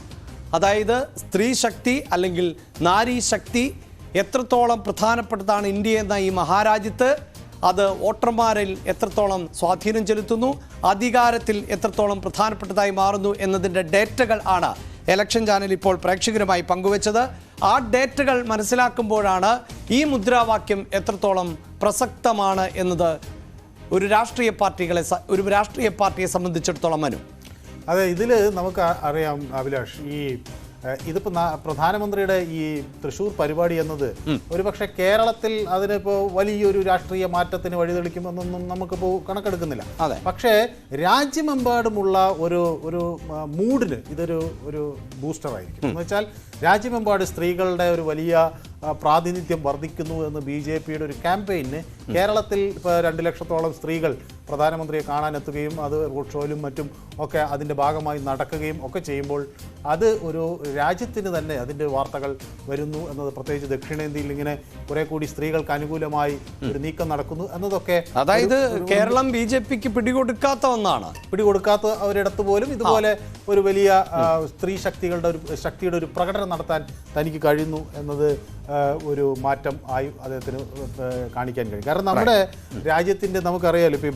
അതായത് സ്ത്രീ ശക്തി അല്ലെങ്കിൽ നാരീ ശക്തി എത്രത്തോളം പ്രധാനപ്പെട്ടതാണ് ഇന്ത്യ എന്ന ഈ മഹാരാജ്യത്ത്, അത് വോട്ടർമാരിൽ എത്രത്തോളം സ്വാധീനം ചെലുത്തുന്നു, അധികാരത്തിൽ എത്രത്തോളം പ്രധാനപ്പെട്ടതായി മാറുന്നു എന്നതിൻ്റെ ഡേറ്റകൾ ആണ് ഇലക്ഷൻ ചാനൽ ഇപ്പോൾ പ്രേക്ഷകരുമായി പങ്കുവച്ചത്. ആ ഡേറ്റകൾ മനസ്സിലാക്കുമ്പോഴാണ് ഈ മുദ്രാവാക്യം എത്രത്തോളം പ്രസക്തമാണ് എന്നത് ഒരു രാഷ്ട്രീയ പാർട്ടിയെ സംബന്ധിച്ചിടത്തോളം മനു. അതെ, ഇതിൽ നമുക്ക് അറിയാം അഭിലാഷ്, ഇതിപ്പോൾ പ്രധാനമന്ത്രിയുടെ ഈ തൃശ്ശൂർ പരിപാടി എന്നത് ഒരുപക്ഷെ കേരളത്തിൽ അതിനിപ്പോൾ വലിയൊരു രാഷ്ട്രീയ മാറ്റത്തിന് വഴിതെളിക്കുമെന്നൊന്നും നമുക്കിപ്പോൾ കണക്കെടുക്കുന്നില്ല. പക്ഷേ രാജ്യമെമ്പാടുമുള്ള ഒരു മൂഡിന് ഇതൊരു ബൂസ്റ്ററായിരിക്കും. എന്ന് വെച്ചാൽ രാജ്യമെമ്പാട് സ്ത്രീകളുടെ ഒരു വലിയ പ്രാതിനിധ്യം വർദ്ധിക്കുന്നു എന്ന് BJPയുടെ ഒരു ക്യാമ്പയിന് കേരളത്തിൽ ഇപ്പോൾ 2 ലക്ഷത്തോളം സ്ത്രീകൾ പ്രധാനമന്ത്രിയെ കാണാനെത്തുകയും അത് റോഡ് ഷോയിലും മറ്റും ഒക്കെ അതിൻ്റെ ഭാഗമായി നടക്കുകയും ഒക്കെ ചെയ്യുമ്പോൾ അത് ഒരു രാജ്യത്തിന് തന്നെ അതിൻ്റെ വാർത്തകൾ വരുന്നു എന്നത്, പ്രത്യേകിച്ച് ദക്ഷിണേന്ത്യയിൽ ഇങ്ങനെ കുറെ കൂടി സ്ത്രീകൾക്ക് അനുകൂലമായി ഒരു നീക്കം നടക്കുന്നു എന്നതൊക്കെ, അതായത് കേരളം BJPക്ക് പിടികൊടുക്കാത്ത ഒന്നാണ്. പിടികൊടുക്കാത്ത ഒരിടത്ത് പോലും ഇതുപോലെ ഒരു വലിയ സ്ത്രീ ശക്തിയുടെ ഒരു പ്രകടനം നടത്താൻ തനിക്ക് കഴിയുന്നു എന്നത് ഒരു മാറ്റം ആയി അദ്ദേഹത്തിന് കാണിക്കാൻ കഴിയും. കാരണം നമ്മുടെ രാജ്യത്തിൻ്റെ നമുക്കറിയാലോ ഇപ്പോൾ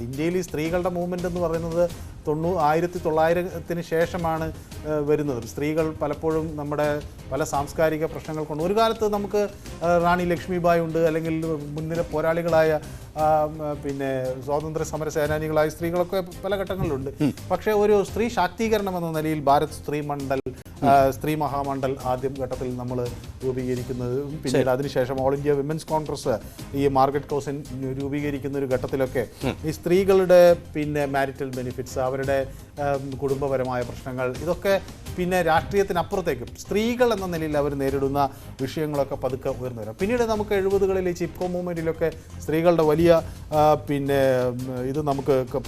ഇന്ത്യയിൽ ഈ സ്ത്രീകളുടെ മൂവ്മെൻ്റ് എന്ന് പറയുന്നത് 1900 ശേഷമാണ് വരുന്നത്. സ്ത്രീകൾ പലപ്പോഴും നമ്മുടെ പല സാംസ്കാരിക പ്രശ്നങ്ങൾ കൊണ്ട്, ഒരു കാലത്ത് നമുക്ക് റാണി ലക്ഷ്മിബായി ഉണ്ട്, അല്ലെങ്കിൽ മുൻനിര പോരാളികളായ പിന്നെ സ്വാതന്ത്ര്യ സമര സേനാനികളായ സ്ത്രീകളൊക്കെ പല ഘട്ടങ്ങളിലുണ്ട്. പക്ഷേ ഒരു സ്ത്രീ ശാക്തീകരണം എന്ന നിലയിൽ ഭാരത് സ്ത്രീ മഹാമണ്ഡൽ ആദ്യം ഘട്ടത്തിൽ നമ്മൾ രൂപീകരിക്കുന്നത്, പിന്നീട് അതിനുശേഷം ഓൾ ഇന്ത്യ വിമൻസ് കോൺഗ്രസ് ഈ മാർഗരറ്റ് കൗസൻ രൂപീകരിക്കുന്ന ഒരു ഘട്ടത്തിലൊക്കെ ഈ സ്ത്രീകളുടെ പിന്നെ മാരിറ്റൽ ബെനിഫിറ്റ്സ്, അവരുടെ കുടുംബപരമായ പ്രശ്നങ്ങൾ, ഇതൊക്കെ പിന്നെ രാഷ്ട്രീയത്തിനപ്പുറത്തേക്കും സ്ത്രീകൾ എന്ന നിലയിൽ അവർ നേരിടുന്ന വിഷയങ്ങളൊക്കെ പതുക്കെ ഉയർന്നു വരാം. പിന്നീട് നമുക്ക് 70കളിൽ ചിപ്കോ മൂവ്മെൻറ്റിലൊക്കെ സ്ത്രീകളുടെ വലിയ പിന്നെ ഇത്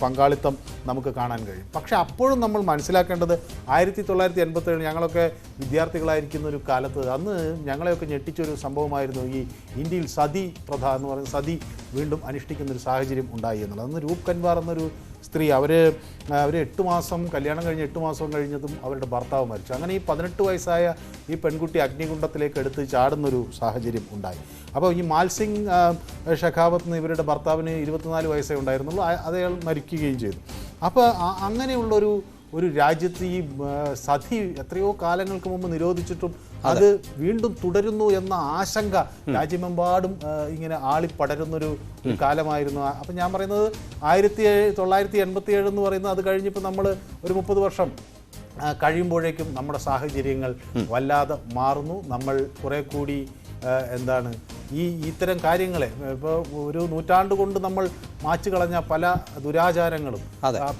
പങ്കാളിത്തം നമുക്ക് കാണാൻ കഴിയും. പക്ഷേ അപ്പോഴും നമ്മൾ മനസ്സിലാക്കേണ്ടത് 1987 ഞങ്ങളൊക്കെ വിദ്യാർത്ഥികളായിരിക്കുന്ന ഒരു കാലത്ത് അന്ന് ഞങ്ങളെയൊക്കെ ഞെട്ടിച്ചൊരു സംഭവമായിരുന്നു ഈ ഇന്ത്യയിൽ സതി പ്രഥ എന്ന് പറയുന്ന സതി വീണ്ടും അനുഷ്ഠിക്കുന്നൊരു സാഹചര്യം ഉണ്ടായി എന്നുള്ളത്. അന്ന് രൂപ് കൻവാർ എന്നൊരു സ്ത്രീ, അവർ 8 മാസം കല്യാണം കഴിഞ്ഞ് 8 മാസം കഴിഞ്ഞതും അവരുടെ ഭർത്താവ് മരിച്ചു. അങ്ങനെ ഈ 18 വയസ്സായ ഈ പെൺകുട്ടി അഗ്നികുണ്ഡത്തിലേക്ക് എടുത്ത് ചാടുന്നൊരു സാഹചര്യം ഉണ്ടായി. അപ്പോൾ ഈ മാൽസിംഗ് ഷെഖാവത്ത് ഇവരുടെ ഭർത്താവിന് 24 വയസ്സേ ഉണ്ടായിരുന്നുള്ളൂ, അയാൾ മരിക്കുകയും ചെയ്തു. അപ്പോൾ അങ്ങനെയുള്ളൊരു ഒരു രാജ്യത്ത് ഈ സതി എത്രയോ കാലങ്ങൾക്ക് മുമ്പ് നിരോധിച്ചിട്ടും അത് വീണ്ടും തുടരുന്നു എന്ന ആശങ്ക രാജ്യമെമ്പാടും ഇങ്ങനെ ആളിപ്പടരുന്നൊരു കാലമായിരുന്നു. അപ്പം ഞാൻ പറയുന്നത് 1987 എന്ന് പറയുന്നത് അത് കഴിഞ്ഞിപ്പോൾ നമ്മൾ ഒരു 30 വർഷം കഴിയുമ്പോഴേക്കും നമ്മുടെ സാഹചര്യങ്ങൾ വല്ലാതെ മാറുന്നു. നമ്മൾ കുറെ കൂടി എന്താണ് ഇത്തരം കാര്യങ്ങളെ ഇപ്പോൾ ഒരു നൂറ്റാണ്ട് കൊണ്ട് നമ്മൾ മാച്ചു കളഞ്ഞ പല ദുരാചാരങ്ങളും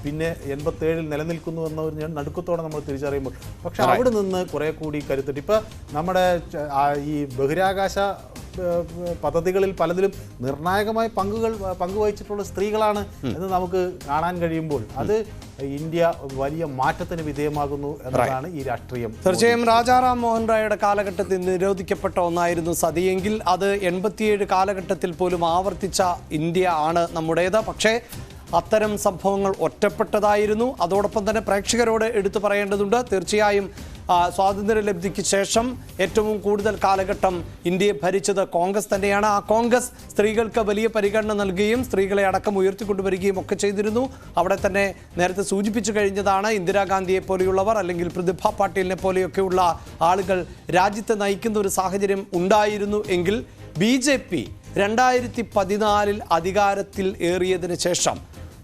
പിന്നെ 87 നിലനിൽക്കുന്നു എന്ന നടുക്കത്തോടെ നമ്മൾ തിരിച്ചറിയുമ്പോൾ പക്ഷെ അവിടെ നിന്ന് കുറെ കൂടി കരുത്തിട്ട് ഇപ്പം നമ്മുടെ ഈ ബഹിരാകാശ പദ്ധതികളിൽ പലതിലും നിർണായകമായ പങ്കുവഹിച്ചിട്ടുള്ള സ്ത്രീകളാണ് എന്ന് നമുക്ക് കാണാൻ കഴിയുമ്പോൾ അത് ഇന്ത്യ വലിയ മാറ്റത്തിന് വിധേയമാകുന്നു എന്നതാണ് ഈ രാഷ്ട്രീയം. തീർച്ചയായും രാജാറാം മോഹൻ റായയുടെ കാലഘട്ടത്തിൽ നിരോധിക്കപ്പെട്ട ഒന്നായിരുന്നു സതിയെങ്കിൽ അത് 87 കാലഘട്ടത്തിൽ പോലും ആവർത്തിച്ച ഇന്ത്യ ആണ് നമ്മുടേത്. പക്ഷേ അത്തരം സംഭവങ്ങൾ ഒറ്റപ്പെട്ടതായിരുന്നു. അതോടൊപ്പം തന്നെ പ്രേക്ഷകരോട് എടുത്തു പറയേണ്ടതുണ്ട്, തീർച്ചയായും സ്വാതന്ത്ര്യലബ്ധിക്ക് ശേഷം ഏറ്റവും കൂടുതൽ കാലഘട്ടം ഇന്ത്യയെ ഭരിച്ചത് കോൺഗ്രസ് തന്നെയാണ്. ആ കോൺഗ്രസ് സ്ത്രീകൾക്ക് വലിയ പരിഗണന നൽകുകയും സ്ത്രീകളെ അടക്കം ഉയർത്തിക്കൊണ്ടുവരികയും ഒക്കെ ചെയ്തിരുന്നു. അവിടെ തന്നെ നേരത്തെ സൂചിപ്പിച്ചു കഴിഞ്ഞതാണ്, ഇന്ദിരാഗാന്ധിയെ പോലെയുള്ളവർ അല്ലെങ്കിൽ പ്രതിഭ പാട്ടീലിനെ പോലെയൊക്കെയുള്ള ആളുകൾ രാജ്യത്തെ നയിക്കുന്ന ഒരു സാഹചര്യം ഉണ്ടായിരുന്നു എങ്കിൽ BJP 2014 അധികാരത്തിൽ ഏറിയതിനു ശേഷം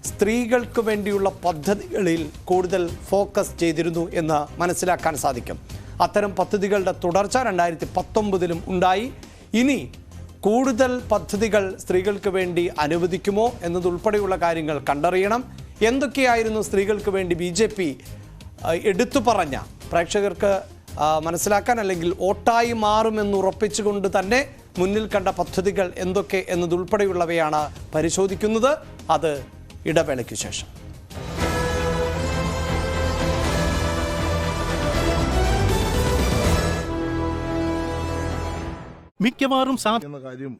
സ്ത്രീകൾക്ക് വേണ്ടിയുള്ള പദ്ധതികളിൽ കൂടുതൽ ഫോക്കസ് ചെയ്തിരുന്നു എന്ന് മനസ്സിലാക്കാൻ സാധിക്കും. അത്തരം പദ്ധതികളുടെ തുടർച്ച 2019 ഉണ്ടായി. ഇനി കൂടുതൽ പദ്ധതികൾ സ്ത്രീകൾക്ക് വേണ്ടി അനുവദിക്കുമോ എന്നതുൾപ്പെടെയുള്ള കാര്യങ്ങൾ കണ്ടറിയണം. എന്തൊക്കെയായിരുന്നു സ്ത്രീകൾക്ക് വേണ്ടി BJP എടുത്തു പറഞ്ഞ പ്രേക്ഷകർക്ക് മനസ്സിലാക്കാൻ അല്ലെങ്കിൽ വോട്ടായി മാറുമെന്ന് ഉറപ്പിച്ചുകൊണ്ട് തന്നെ മുന്നിൽ കണ്ട പദ്ധതികൾ എന്തൊക്കെ എന്നതുൾപ്പെടെയുള്ളവയാണ് പരിശോധിക്കുന്നത്. അത് ഇടവേളയ്ക്ക് ശേഷം. മിക്കവാറും എന്ന കാര്യം